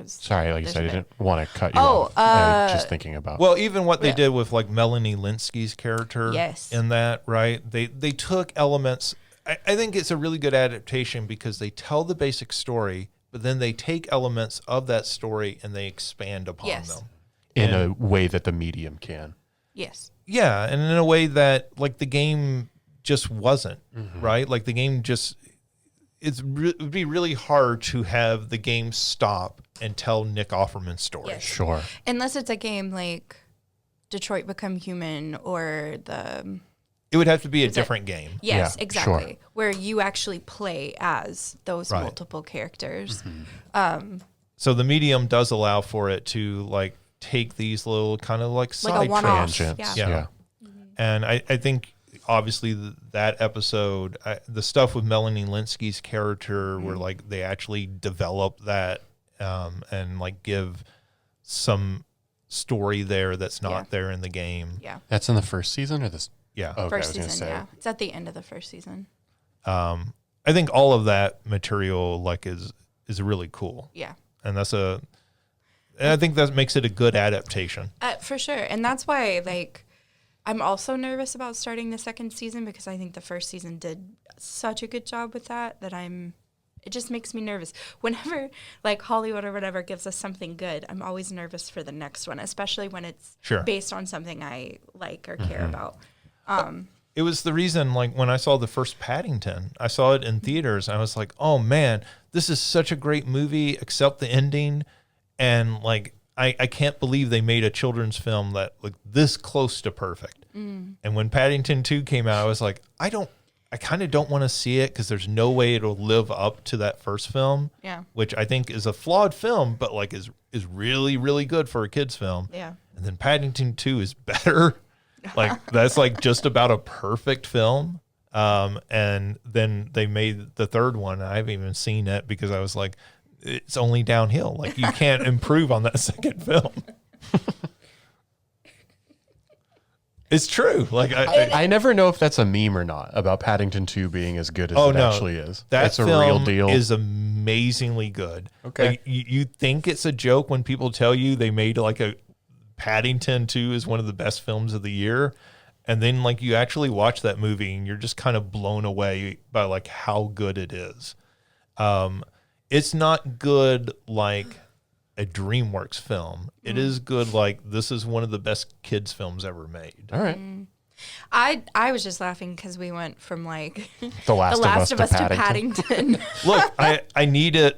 Sorry, like you There's said, a I bit- didn't want to cut you Oh, off. I was just thinking about. Well, even what they Yeah. did with like Melanie Linsky's character Yes. in that, right? They took elements. I think it's a really good adaptation because they tell the basic story, but then they take elements of that story and they expand upon Yes. them. in a way that the medium can. Yes. Yeah, and in a way that like the game just wasn't, right? Like the game just it would be really hard to have the game stop and tell Nick Offerman's story. Yes. Sure. Unless it's a game like Detroit Become Human or It would have to be a Is it- different game. Yes, Yeah, exactly. sure. Where you actually play as those Right. multiple characters. So the medium does allow for it to like take these little kind of like Like a side one-off. tracks. Tangents. Yeah. Yeah. And I think obviously that episode, the stuff with Melanie Linsky's character, where like they actually develop that and like give some story there that's not Yeah. there in the game. Yeah. That's in the first season or this? Yeah. Okay, I First was gonna season, say. yeah. It's at the end of the first season. I think all of that material like is really cool. Yeah. And I think that makes it a good adaptation. For sure. And that's why, like, I'm also nervous about starting the second season because I think the first season did such a good job with that it just makes me nervous. Whenever, like, Hollywood or whatever gives us something good, I'm always nervous for the next one, especially when it's Sure. based on something I like or care about. It was the reason, like, when I saw the first Paddington, I saw it in theaters, and I was like, oh, man, this is such a great movie, except the ending. And, like, I can't believe they made a children's film that looked this close to perfect. And when Paddington 2 came out, I was like, I kind of don't want to see it because there's no way it'll live up to that first film, Yeah. which I think is a flawed film, but, like, is really, really good for a kid's film. Yeah. And then Paddington 2 is better. Like that's like just about a perfect film. And then they made the third one. I haven't even seen it because I was like, it's only downhill. Like you can't improve on that second film. It's true. Like I never know if that's a meme or not about Paddington 2 being as good as it actually is. That's a real deal. Is amazingly good. Okay. Like, you think it's a joke when people tell you they made like a Paddington 2 is one of the best films of the year. And then like you actually watch that movie and you're just kind of blown away by like how good it is. It's not good like a DreamWorks film. It is good like this is one of the best kids films ever made. All right. I was just laughing because we went from like The Last, The Last of Us to Paddington. Look, I needed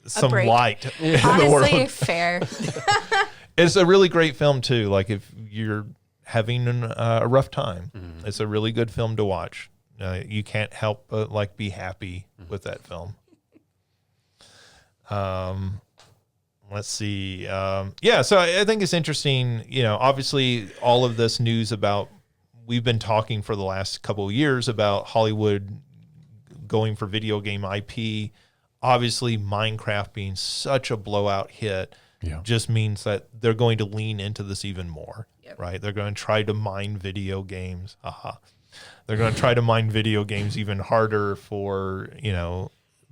some break. light in the world. Honestly, fair. It's a really great film too. Like if you're having a rough time, it's a really good film to watch. You can't help but like be happy with that film. Let's see. Yeah, so I think it's interesting. You know, obviously all of this news about we've been talking for the last couple of years about Hollywood going for video game IP. Obviously, Minecraft being such a blowout hit. Yeah. Just means that they're going to lean into this even more, right? They're going to try to mine video games. They're going to try to mine video games even harder for,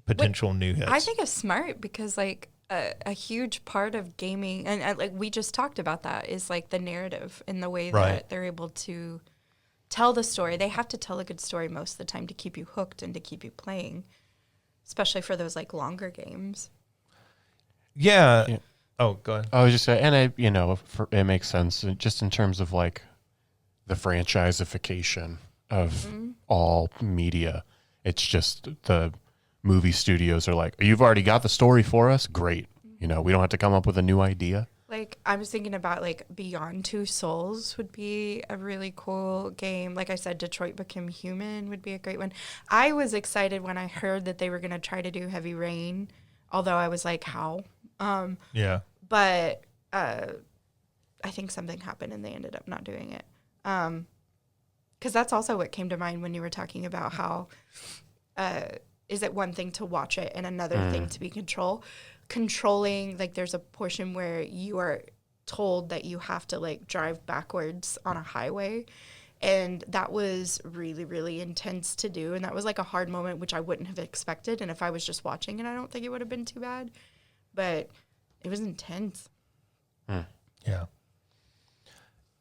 potential new hits. I think it's smart because, like, a huge part of gaming, and like we just talked about that, is like the narrative and the way Right. that they're able to tell the story. They have to tell a good story most of the time to keep you hooked and to keep you playing, especially for those like longer games. Yeah. Oh, go ahead. I was just saying, and it makes sense just in terms of like the franchiseification of all media. It's just the movie studios are like, you've already got the story for us. Great. We don't have to come up with a new idea. Like, I was thinking about, like, Beyond Two Souls would be a really cool game. Like I said, Detroit Become Human would be a great one. I was excited when I heard that they were going to try to do Heavy Rain, although I was like, how? Yeah. But I think something happened and they ended up not doing it. Because that's also what came to mind when you were talking about how is it one thing to watch it and another thing to be controlling. Like, there's a portion where you are told that you have to like drive backwards on a highway, and that was really, really intense to do, and that was like a hard moment which I wouldn't have expected, and if I was just watching it I don't think it would have been too bad, but it was intense.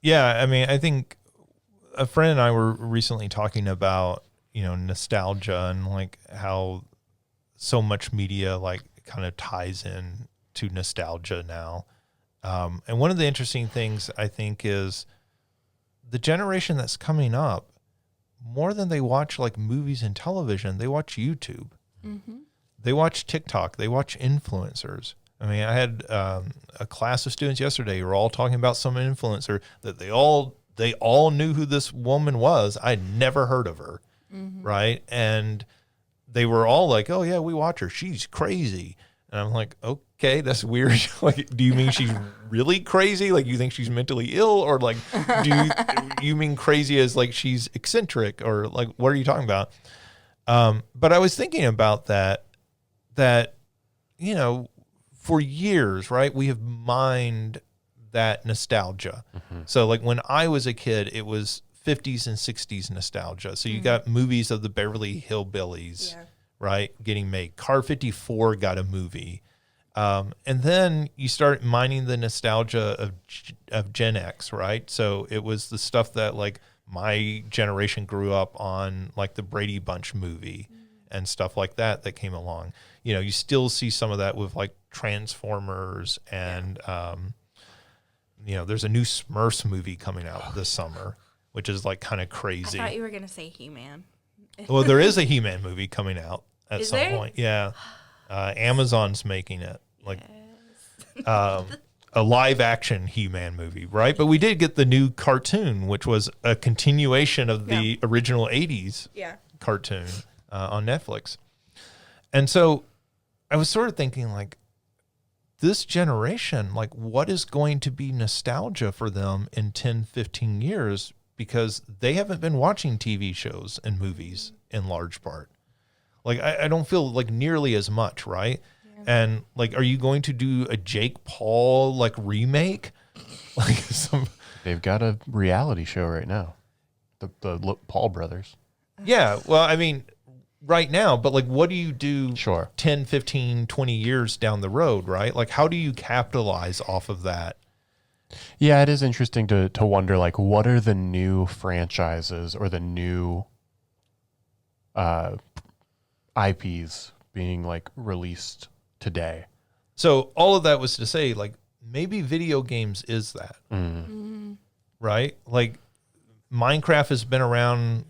Yeah, I mean, I think a friend and I were recently talking about, nostalgia and like how so much media like kind of ties in to nostalgia now. And one of the interesting things I think is the generation that's coming up, more than they watch like movies and television, they watch YouTube. Mm-hmm. They watch TikTok. They watch influencers. I mean, I had a class of students yesterday who were all talking about some influencer that they all knew who this woman was. I'd never heard of her, right? And they were all like, "Oh yeah, we watch her. She's crazy." And I'm like, "Okay, that's weird. Like, do you mean she's really crazy? Like, you think she's mentally ill, or like, do you mean crazy as like she's eccentric, or like, what are you talking about?" But I was thinking about that for years, right? We have mined that nostalgia. So like when I was a kid, it was 50s and 60s nostalgia. So you got movies of the Beverly Hillbillies, right, getting made. Car 54 got a movie. And then you start mining the nostalgia of Gen X, right? So it was the stuff that like my generation grew up on, like the Brady Bunch movie and stuff like that came along. You still see some of that with like Transformers and, there's a new Smurfs movie coming out this summer, which is like kind of crazy. I thought you were going to say He-Man. Well, there is a He-Man movie coming out at Is some there? point. Yeah. Amazon's making it. Like a live action He-Man movie, right? But we did get the new cartoon, which was a continuation of the original 80s cartoon on Netflix. And so I was sort of thinking like, this generation, like what is going to be nostalgia for them in 10, 15 years? Because they haven't been watching TV shows and movies in large part. Like, I don't feel like nearly as much, right? Yeah. And like, are you going to do a Jake Paul like remake? Like They've got a reality show right now, the Paul brothers. Yeah, well, I mean, right now, but like, what do you do 10, 15, 20 years down the road, right? Like, how do you capitalize off of that? Yeah, it is interesting to wonder, like, what are the new franchises or the new IPs being, like, released today? So all of that was to say, like, maybe video games is that, right? Like, Minecraft has been around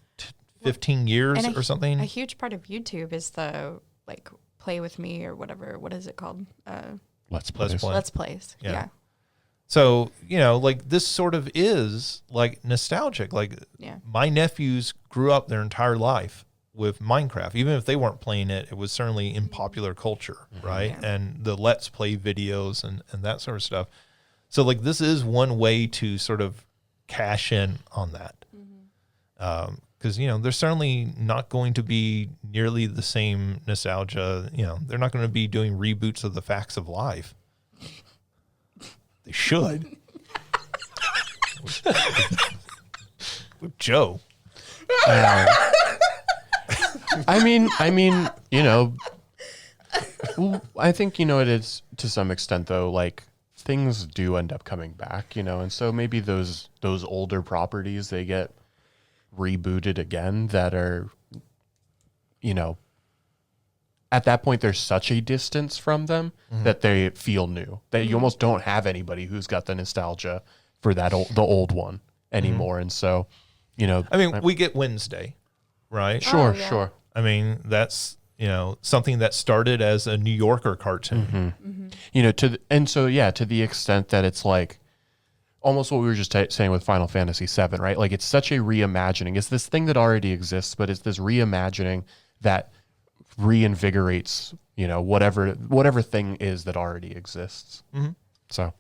15 years or something. A huge part of YouTube is the, like, play with me or whatever. What is it called? Let's Plays. Let's Plays. Yeah. So, like this sort of is like nostalgic. Like my nephews grew up their entire life with Minecraft. Even if they weren't playing it, it was certainly in popular culture, right? Yeah. And the Let's Play videos and that sort of stuff. So like this is one way to sort of cash in on that. Because, there's certainly not going to be nearly the same nostalgia. They're not going to be doing reboots of the Facts of Life. They should. With Joe. I mean, Well, I think, it is to some extent, though, like things do end up coming back, and so maybe those older properties, they get rebooted again that are, at that point, there's such a distance from them that they feel new. That you almost don't have anybody who's got the nostalgia for the old one anymore. And so, we get Wednesday, right? Sure, yeah. sure. I mean, that's, something that started as a New Yorker cartoon. To the extent that it's like almost what we were just saying with Final Fantasy VII, right? Like it's such a reimagining. It's this thing that already exists, but it's this reimagining that reinvigorates, whatever thing is that already exists. So,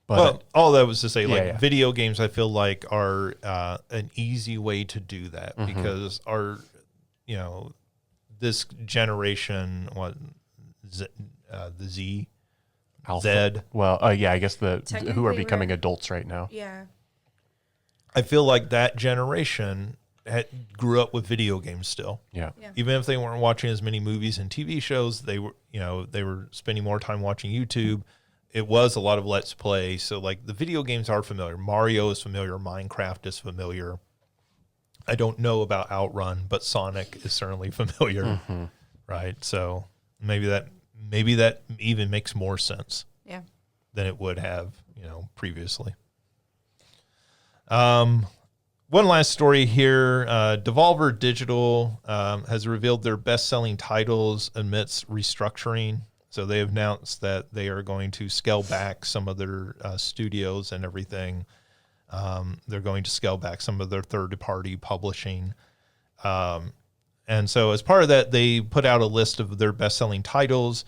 but all that was to say, video games, I feel like are an easy way to do that because this generation, the Z, Alpha. Z. Well, I guess who are Technically, becoming adults right now. Yeah. I feel like that generation grew up with video games still. Yeah. Even if they weren't watching as many movies and TV shows, they were, they were spending more time watching YouTube. It was a lot of Let's Play. So like the video games are familiar. Mario is familiar. Minecraft is familiar. I don't know about Outrun, but Sonic is certainly familiar. Right. So maybe that even makes more sense. Yeah. Than it would have, previously. One last story here. Devolver Digital has revealed their best-selling titles amidst restructuring. So they have announced that they are going to scale back some of their studios and everything. They're going to scale back some of their third-party publishing. And so as part of that, they put out a list of their best-selling titles.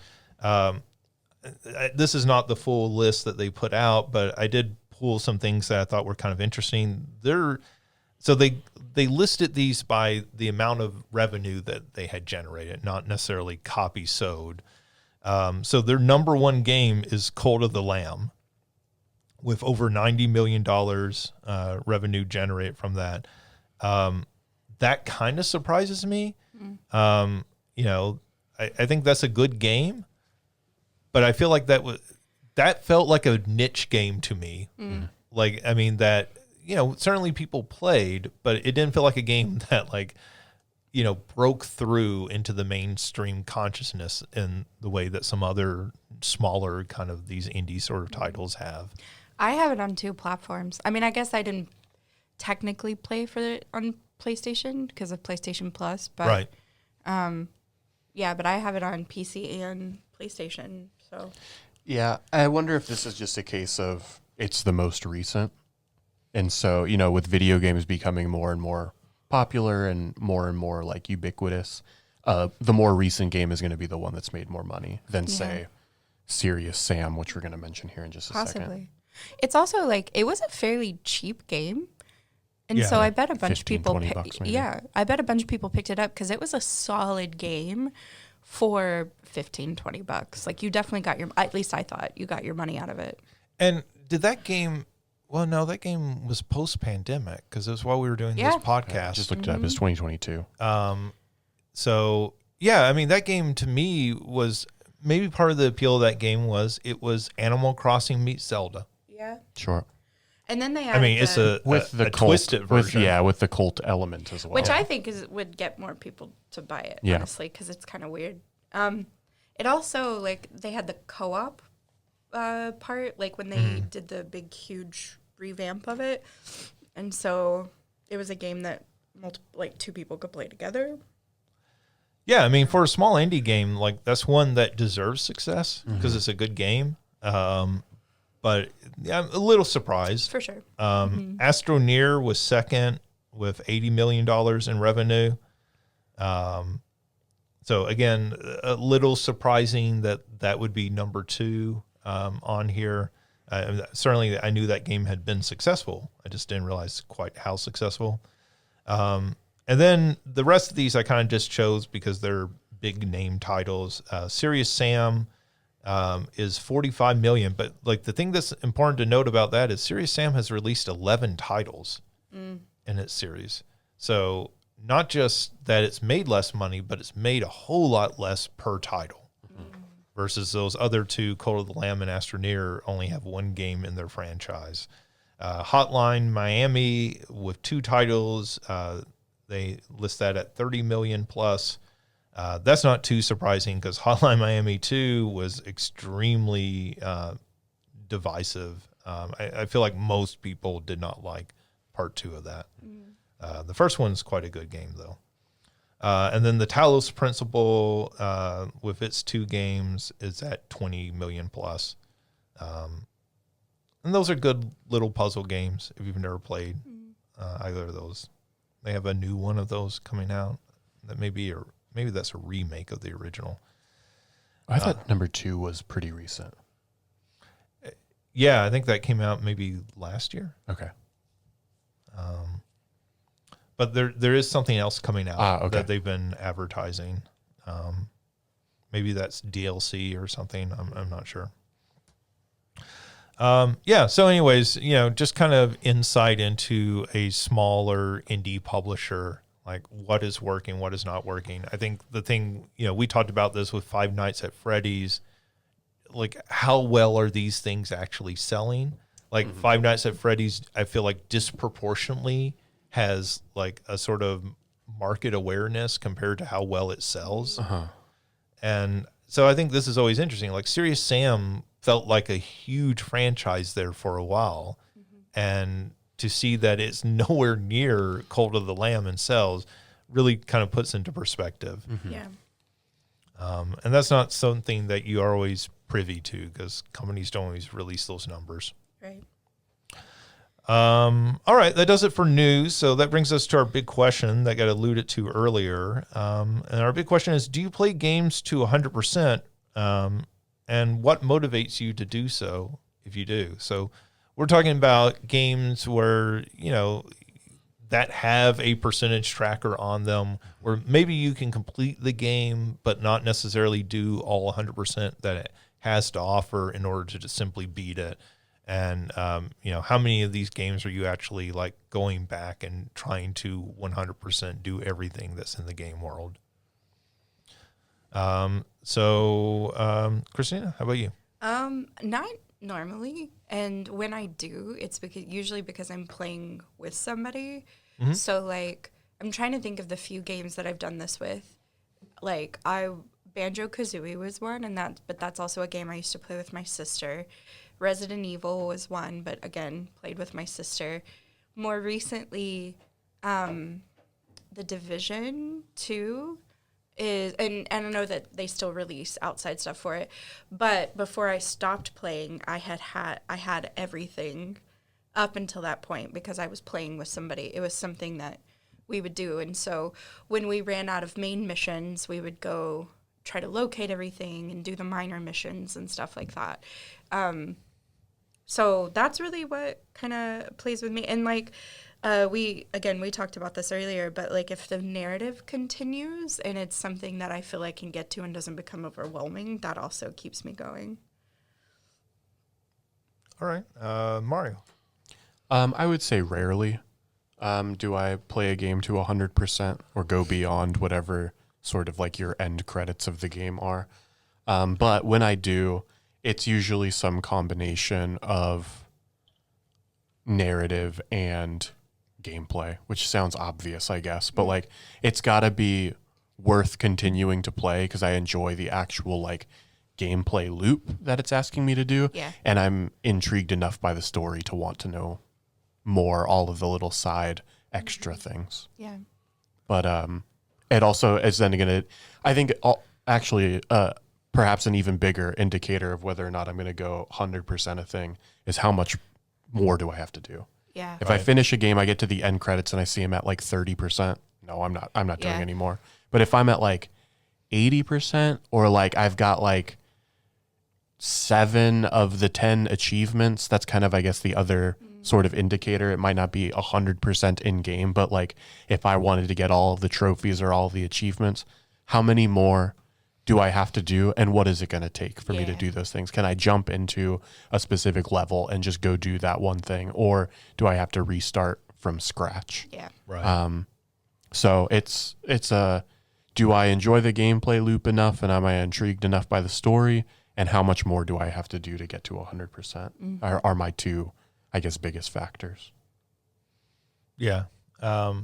This is not the full list that they put out, but I did pull some things that I thought were kind of interesting. So they listed these by the amount of revenue that they had generated, not necessarily copies sold. So their number one game is Cult of the Lamb, with over $90 million revenue generated from that. That kind of surprises me. I think that's a good game, but I feel like that felt like a niche game to me. Like, I mean, that, certainly people played, but it didn't feel like a game that broke through into the mainstream consciousness in the way that some other smaller kind of these indie sort of titles have. I have it on 2 platforms. I mean, I guess I didn't technically play for it on PlayStation because of PlayStation Plus, but Right. But I have it on PC and PlayStation. So Yeah, I wonder if this is just a case of it's the most recent. And so, with video games becoming more and more popular and more like ubiquitous, the more recent game is going to be the one that's made more money than, say, Serious Sam, which we're going to mention here in just a second. It's also like it was a fairly cheap game. And so I bet a bunch of 15, people, $20 maybe. I bet a bunch of people picked it up because it was a solid game for $15-$20. Like you definitely got at least I thought you got your money out of it. And did that game, well, no, that game was post-pandemic because it was while we were doing this podcast. I just looked it up. It's 2022. So, yeah, I mean, that game to me was maybe part of the appeal of that game was it was Animal Crossing meets Zelda. Yeah. Sure. And then they I mean, it's a cult, twisted version. with the cult element as well. Which I think would get more people to buy it, honestly, because it's kind of weird. It also, like, they had the co-op part, like when they did the big, huge revamp of it. And so it was a game that 2 people could play together. Yeah, I mean, for a small indie game, like that's one that deserves success because it's a good game. But yeah, I'm a little surprised. For sure. Astroneer was second with $80 million in revenue. So again, a little surprising that would be number 2 on here. Certainly, I knew that game had been successful. I just didn't realize quite how successful. And then the rest of these I kind of just chose because they're big name titles. Serious Sam is $45 million, but like the thing that's important to note about that is Serious Sam has released 11 titles in its series. So not just that it's made less money, but it's made a whole lot less per title. versus those other two, Cult of the Lamb and Astroneer, only have one game in their franchise. Hotline Miami with 2 titles, they list that at 30 million plus. That's not too surprising because Hotline Miami 2 was extremely divisive. I feel like most people did not like part 2 of that. The first one's quite a good game, though. And then the Talos Principle, with its 2 games, is at 20 million plus. And those are good little puzzle games if you've never played either of those. They have a new one of those coming out that maybe that's a remake of the original. I thought number 2 was pretty recent. Yeah, I think that came out maybe last year. Okay. But there is something else coming out okay. that they've been advertising. Maybe that's DLC or something. I'm not sure. Yeah. So anyways, just kind of insight into a smaller indie publisher, like what is working, what is not working. I think the thing, we talked about this with Five Nights at Freddy's, like how well are these things actually selling? Like Five Nights at Freddy's, I feel like disproportionately has like a sort of market awareness compared to how well it sells. And so I think this is always interesting. Like Serious Sam felt like a huge franchise there for a while. And to see that it's nowhere near Cult of the Lamb in sales really kind of puts into perspective. Yeah. And that's not something that you are always privy to because companies don't always release those numbers. Right. All right, that does it for news. So that brings us to our big question that got alluded to earlier. And our big question is, do you play games to 100%? And what motivates you to do so if you do? So we're talking about games where, that have a percentage tracker on them where maybe you can complete the game, but not necessarily do all 100% that it has to offer in order to just simply beat it. And, how many of these games are you actually like going back and trying to 100% do everything that's in the game world? Christina, how about you? Not normally. And when I do, it's usually because I'm playing with somebody. So like, I'm trying to think of the few games that I've done this with. Like Banjo-Kazooie was one, but that's also a game I used to play with my sister. Resident Evil was one, but again, played with my sister. More recently, The Division 2 is, and I know that they still release outside stuff for it, but before I stopped playing, I had everything up until that point because I was playing with somebody. It was something that we would do, and so when we ran out of main missions, we would go try to locate everything and do the minor missions and stuff like that. So that's really what kind of plays with me. And like, we talked about this earlier, but like if the narrative continues and it's something that I feel I can get to and doesn't become overwhelming, that also keeps me going. All right. Mario. I would say rarely do I play a game to 100% or go beyond whatever sort of like your end credits of the game are. But when I do, it's usually some combination of narrative and gameplay, which sounds obvious, I guess. But like, it's got to be worth continuing to play because I enjoy the actual like gameplay loop that it's asking me to do. Yeah. And I'm intrigued enough by the story to want to know more, all of the little side extra things. Yeah. But it also is then going to, I think, perhaps an even bigger indicator of whether or not I'm going to go 100% a thing is how much more do I have to do. Yeah. If I finish a game, I get to the end credits and I see I'm at like 30%. No, I'm not doing any more. But if I'm at like 80% or like I've got like 7 of the 10 achievements, that's kind of, I guess, the other sort of indicator. It might not be 100% in game, but like if I wanted to get all of the trophies or all of the achievements, how many more do I have to do, and what is it going to take for me to do those things? Can I jump into a specific level and just go do that one thing, or do I have to restart from scratch? Yeah. Right. So it's do I enjoy the gameplay loop enough, and am I intrigued enough by the story, and how much more do I have to do to get to 100%? Are my two, I guess, biggest factors. Yeah. I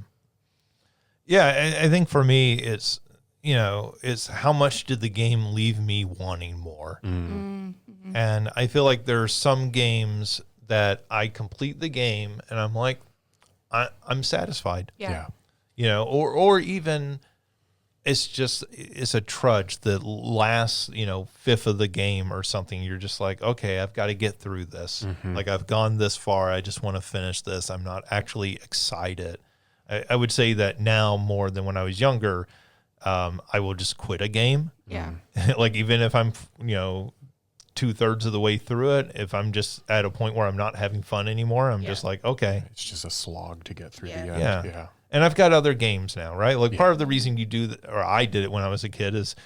think for me, it's, it's how much did the game leave me wanting more? And I feel like there are some games that I complete the game and I'm like, I'm satisfied. Yeah. Or even it's a trudge the last, fifth of the game or something. You're just like, okay, I've got to get through this. Like I've gone this far. I just want to finish this. I'm not actually excited. I would say that now more than when I was younger, I will just quit a game. Yeah. Like even if I'm, 2/3 of the way through it, if I'm just at a point where I'm not having fun anymore, I'm just like, okay. It's just a slog to get through the end. Yeah. And I've got other games now, right? Like part of the reason you do that, or I did it when I was a kid, is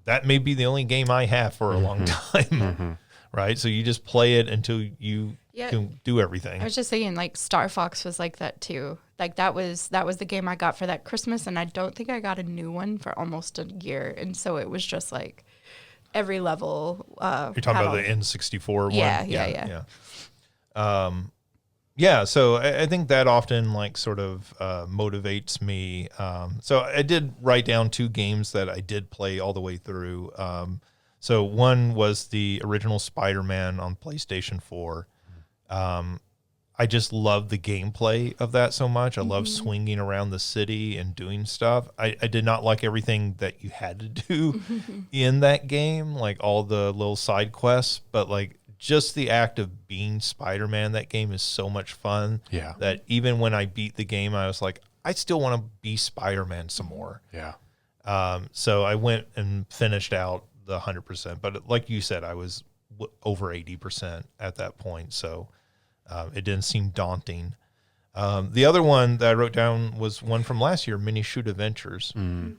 that may be the only game I have for a long time, right? So you just play it until you can do everything. I was just saying, like Star Fox was like that too. Like that was the game I got for that Christmas, and I don't think I got a new one for almost a year, and so it was just like every level. You're talking about the N64 one? Yeah. So I think that often like sort of motivates me. So I did write down 2 games that I did play all the way through. So one was the original Spider-Man on PlayStation 4. I just love the gameplay of that so much. I love swinging around the city and doing stuff. I did not like everything that you had to do in that game, like all the little side quests, but like just the act of being Spider-Man, that game is so much fun. Yeah. That even when I beat the game, I was like, I still want to be Spider-Man some more. Yeah. So I went and finished out the 100%, but like you said, I was over 80% at that point. So it didn't seem daunting. The other one that I wrote down was one from last year, Mini Shoot Adventures. And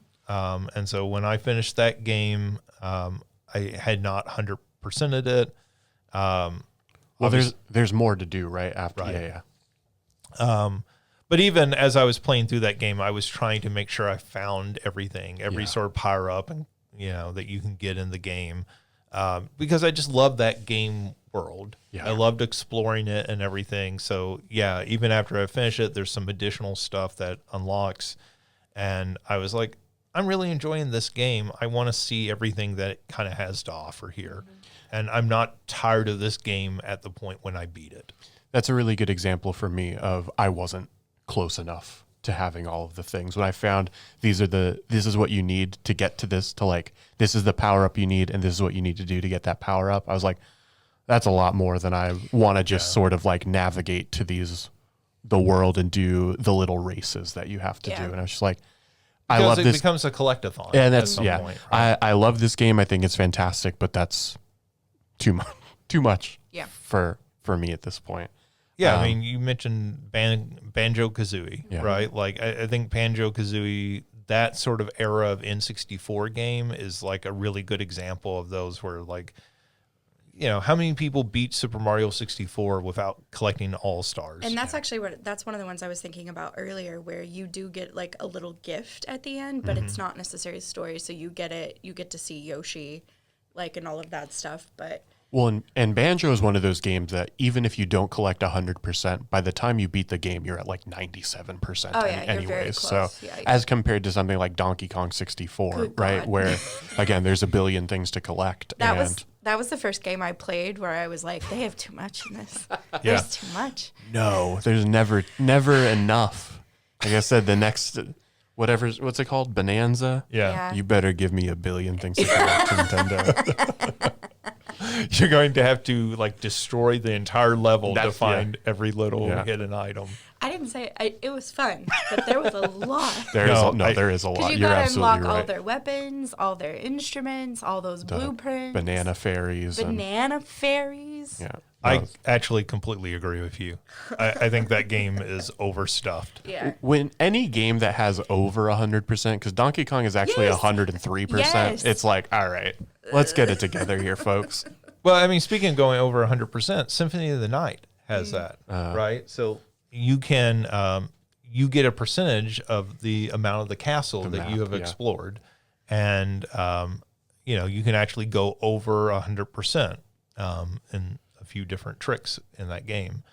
so when I finished that game, I had not 100%ed it. Well, there's more to do, right? After, right. Yeah. But even as I was playing through that game, I was trying to make sure I found everything, every sort of power up, and that you can get in the game, because I just love that game world. Yeah. I loved exploring it and everything. So yeah, even after I finish it, there's some additional stuff that unlocks, and I was like, I'm really enjoying this game. I want to see everything that it kind of has to offer here. And I'm not tired of this game at the point when I beat it. That's a really good example for me of I wasn't close enough to having all of the things. When I found this is what you need to get to this, to like, this is the power up you need, and this is what you need to do to get that power up. I was like, that's a lot more than I want to just sort of like navigate to the world and do the little races that you have to do. And I was just like, because I love it this. It becomes a collectathon. And that's, at some point, right? I love this game. I think it's fantastic, but that's too much for me at this point. Yeah, I mean, you mentioned Banjo-Kazooie, right? Like, I think Banjo-Kazooie, that sort of era of N64 game is like a really good example of those where, like, how many people beat Super Mario 64 without collecting all stars? And that's actually that's one of the ones I was thinking about earlier, where you do get like a little gift at the end, but it's not necessarily a story. So you get to see Yoshi, like, and all of that stuff, but. Well, and Banjo is one of those games that even if you don't collect 100%, by the time you beat the game, you're at like 97% anyways. You're very close. So as compared to something like Donkey Kong 64, right, where, again, there's a billion things to collect. That was the first game I played where I was like, they have too much in this. There's too much. No, there's never enough. Like I said, the next... what's it called? Bonanza? Yeah. You better give me a billion things to collect, Nintendo. You're going to have to like destroy the entire level to find every little hidden item. I didn't say it was fun, but there was a lot. There is a lot. You gotta unlock all their weapons, all their instruments, all those blueprints. Banana fairies. Yeah. I actually completely agree with you. I think that game is overstuffed. Yeah. When any game that has over 100%, because Donkey Kong is actually 103%, it's like, all right, let's get it together here, folks. Well, I mean, speaking of going over 100%, Symphony of the Night has that, right? So you can you get a percentage of the amount of the castle that you have explored. And, you can actually go over 100% in a few different tricks in that game.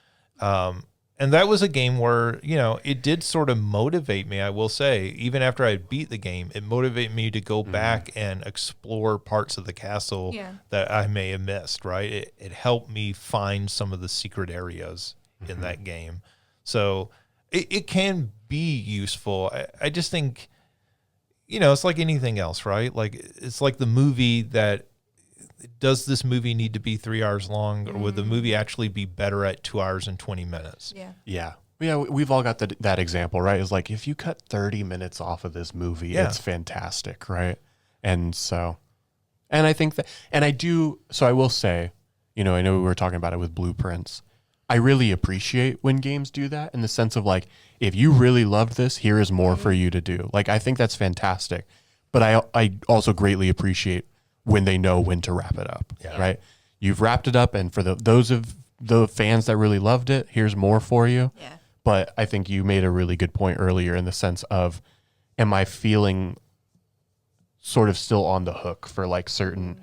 And that was a game where, it did sort of motivate me, I will say. Even after I beat the game, it motivated me to go back and explore parts of the castle that I may have missed, right? It helped me find some of the secret areas in that game. So it can be useful. I just think, it's like anything else, right? Like, it's like the movie that, does this movie need to be 3 hours long, or would the movie actually be better at 2 hours and 20 minutes? Yeah. We've all got that example, right? It's like, if you cut 30 minutes off of this movie, it's fantastic, right? And so, and I think that, and I will say, I know we were talking about it with Blueprints. I really appreciate when games do that, in the sense of like, if you really loved this, here is more for you to do. Like, I think that's fantastic. But I also greatly appreciate when they know when to wrap it up, right? You've wrapped it up, and for those of the fans that really loved it, here's more for you. Yeah. But I think you made a really good point earlier, in the sense of, am I feeling sort of still on the hook for like certain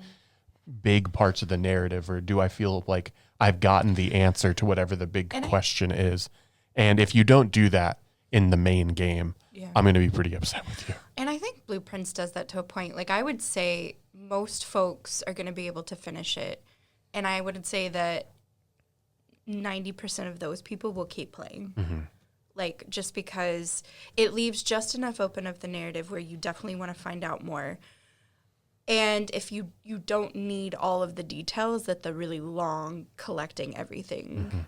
big parts of the narrative, or do I feel like I've gotten the answer to whatever the big question is? And if you don't do that in the main game, I'm going to be pretty upset with you. And I think Blueprints does that to a point. Like, I would say most folks are going to be able to finish it. And I would say that 90% of those people will keep playing. Like, just because it leaves just enough open of the narrative where you definitely want to find out more. And if you don't need all of the details that the really long collecting everything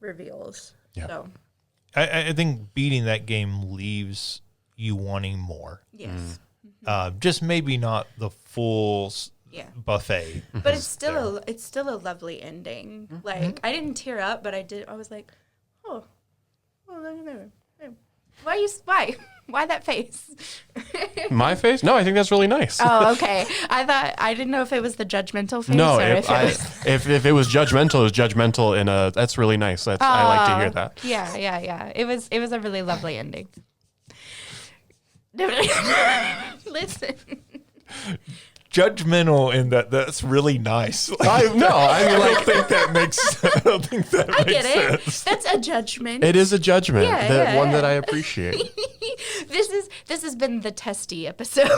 reveals. Yeah. So I think beating that game leaves you wanting more. Yes. Just maybe not the full buffet. But it's still a lovely ending. Like, I didn't tear up, but I was like, oh, well, why that face? My face? No, I think that's really nice. Oh, okay. I didn't know if it was the judgmental face. No, or if it was judgmental, it was judgmental that's really nice. I like to hear that. Yeah. It was a really lovely ending. Listen. Judgmental in that's really nice. I don't think that makes I get it. That's a judgment. It is a judgment. One that I appreciate. This has been the testy episode.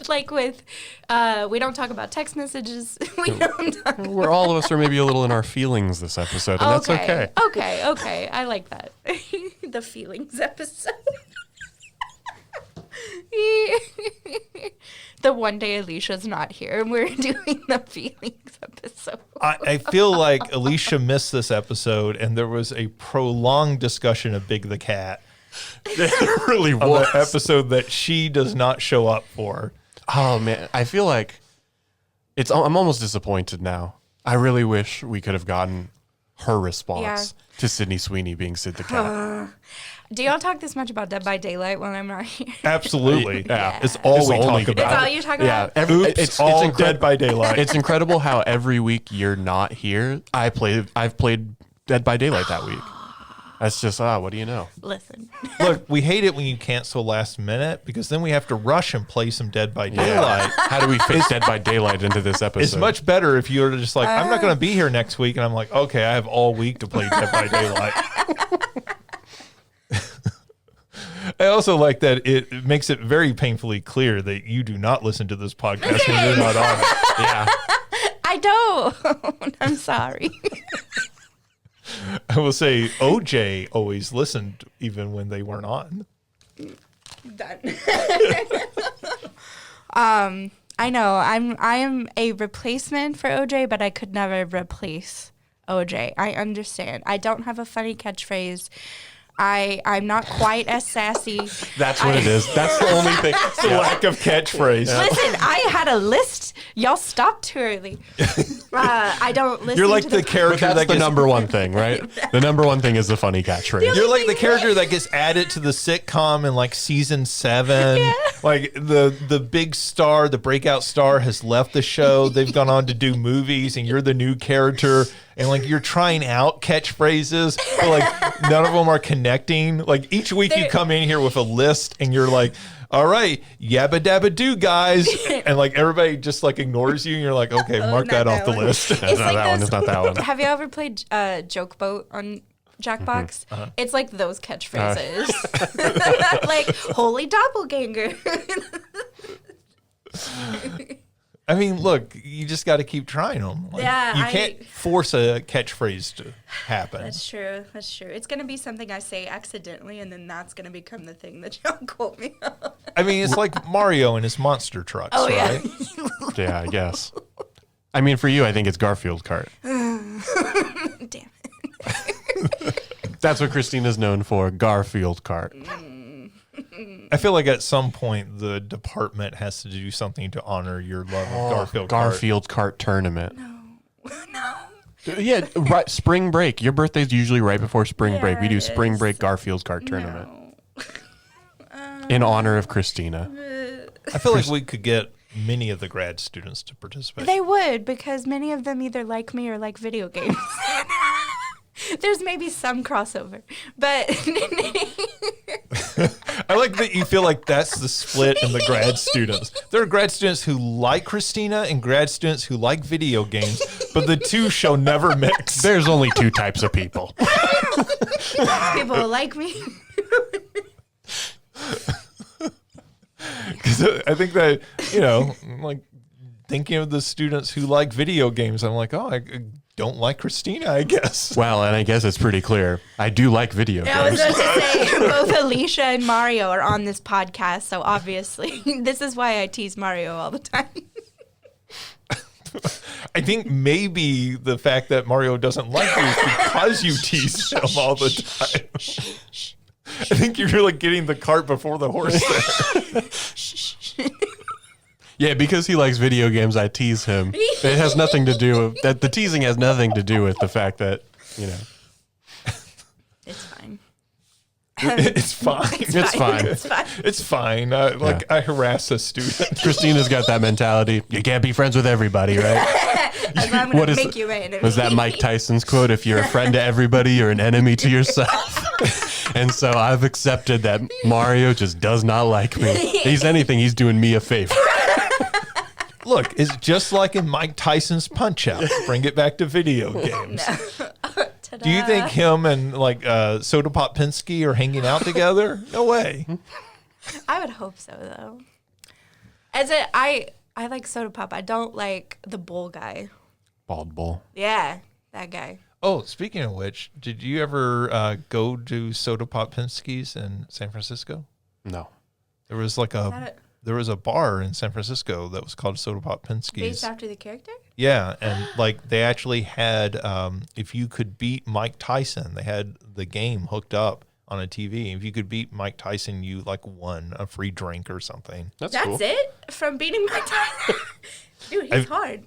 Like, with we don't talk about text messages. Where all of us are maybe a little in our feelings this episode, and that's okay. Okay. I like that. The feelings episode. The one day Alicia's not here and we're doing the feelings episode. I feel like Alicia missed this episode, and there was a prolonged discussion of Big the Cat. It really was. An episode that she does not show up for. Oh, man. I feel like I'm almost disappointed now. I really wish we could have gotten her response to Sydney Sweeney being Sid the Cat. Do y'all talk this much about Dead by Daylight when I'm not here? Absolutely. Yeah. It's all we talk about. It's all you talk about? Yeah. It's all Dead by Daylight. It's incredible how every week you're not here. I've played Dead by Daylight that week. That's just, what do you know? Listen. Look, we hate it when you cancel last minute, because then we have to rush and play some Dead by Daylight. How do we fit Dead by Daylight into this episode? It's much better if you're just like, I'm not going to be here next week. And I'm like, okay, I have all week to play Dead by Daylight. I also like that it makes it very painfully clear that you do not listen to this podcast when you're not on it. Yeah. I don't. I'm sorry. I will say OJ always listened even when they weren't on. Done. I know. I am a replacement for OJ, but I could never replace OJ. I understand. I don't have a funny catchphrase. I'm not quite as sassy. That's what it is. That's the only thing. It's the lack of catchphrase. Listen, I had a list Y'all stopped too early. I don't listen. You're like to the character That's that the gets number one thing, right? The number one thing is the funny catchphrase. You're like the character that gets added to the sitcom in like season 7. Yeah. Like the big star, the breakout star has left the show. They've gone on to do movies, and you're the new character. And like you're trying out catchphrases, but like none of them are connecting. Like each week you come in here with a list, and you're like, "All right, yabba dabba do, guys," and like everybody just like ignores you, and you're like, "Okay, mark that off the list." It's not that one. It's not that one. Have you ever played Joke Boat on Jackbox? It's like those catchphrases. Like, holy doppelganger. I mean, look, you just got to keep trying them. Like, Yeah, you can't force a catchphrase to happen. That's true. That's true. It's going to be something I say accidentally, and then that's going to become the thing that y'all quote me on. I mean, it's like Mario and his monster trucks, Oh, yeah. right? Yeah, I guess. I mean, for you, I think it's Garfield Kart. Damn it. That's what Christina's known for, Garfield Kart. I feel like at some point the department has to do something to honor your love of Garfield. Garfield Kart tournament. No. Yeah, right. Spring break. Your birthday's usually right before spring break. We Yeah, do it spring is. break Garfield Kart tournament No. in honor of Christina. I feel like we could get many of the grad students to participate. They would, because many of them either like me or like video games. There's maybe some crossover, but I like that you feel like that's the split in the grad students. There are grad students who like Christina and grad students who like video games, but the two shall never mix. There's only two types of people. people like me. Because I think that, you know, like thinking of the students who like video games, I'm like, oh, I don't like Christina, I guess. Well, and I guess it's pretty clear. I do like video I was games. about to say, both Alicia and Mario are on this podcast, so obviously, this is why I tease Mario all the time. I think maybe the fact that Mario doesn't like you is because you tease him all the time. I think you're really getting the cart before the horse there. Yeah, because he likes video games, I tease him. It has nothing to do with that. The teasing has nothing to do with the fact that, you know, It's fine. It's fine. it's fine. It's fine. It's fine. I harass a student. Christina's got that mentality. You can't be friends with everybody, right? I'm going What to is make it? you my enemy. Was that Mike Tyson's quote? If you're a friend to everybody, you're an enemy to yourself. And so I've accepted that Mario just does not like me. He's anything, he's doing me a favor. Look, it's just like in Mike Tyson's Punch-Out. Bring it back to video games. Ta-da. Do you think him and like Soda Pop Pinsky are hanging out together? No way. I would hope so, though. I like Soda Pop. I don't like the bull guy. Bald bull. Yeah, that guy. Oh, speaking of which, did you ever go to Soda Pop Pinsky's in San Francisco? No. There was like there was a bar in San Francisco that was called Soda Pop Pinsky's. Based after the character? Yeah, and like they actually had, if you could beat Mike Tyson, they had the game hooked up on a TV. If you could beat Mike Tyson, you like won a free drink or something. That's That's cool. it? From beating Mike Tyson? Dude, he's hard.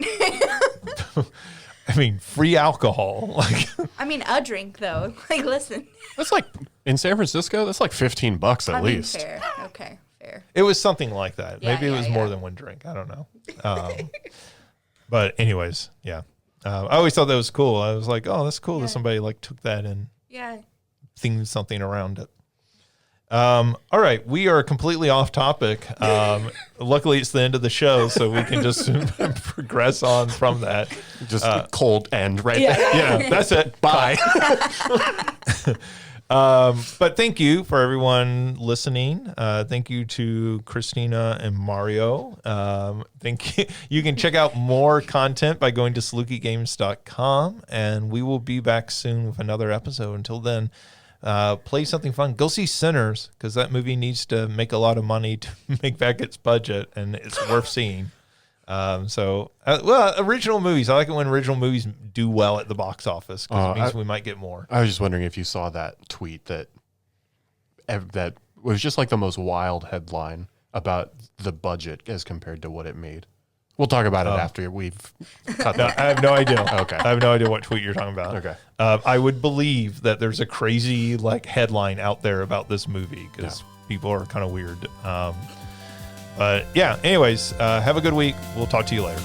I mean, free alcohol. Like, I mean, a drink, though. Like, listen. That's like, in San Francisco, that's like $15 at I mean, least. fair. Okay, fair. it was something like that. Yeah, Maybe it was yeah, more yeah. than one drink. I don't know. But anyways, yeah. I always thought that was cool. I was like, oh, that's cool that somebody like took that and Yeah. themed something around it. All right, we are completely off topic. Luckily, it's the end of the show, so we can just progress on from that. Just cold end right there. Yeah, that's it. Bye. But thank you for everyone listening. Thank you to Christina and Mario. Thank you. You can check out more content by going to salukigames.com, and we will be back soon with another episode. Until then, play something fun. Go see Sinners, because that movie needs to make a lot of money to make back its budget, and it's worth seeing. Original movies. I like it when original movies do well at the box office, because it means we might get more. I was just wondering if you saw that tweet that was just like the most wild headline about the budget as compared to what it made. We'll talk about it after we've cut No, I have no idea. Okay. I have no idea what tweet you're talking about. Okay. I would believe that there's a crazy like headline out there about this movie because people are kind of weird. But yeah, anyways, have a good week. We'll talk to you later.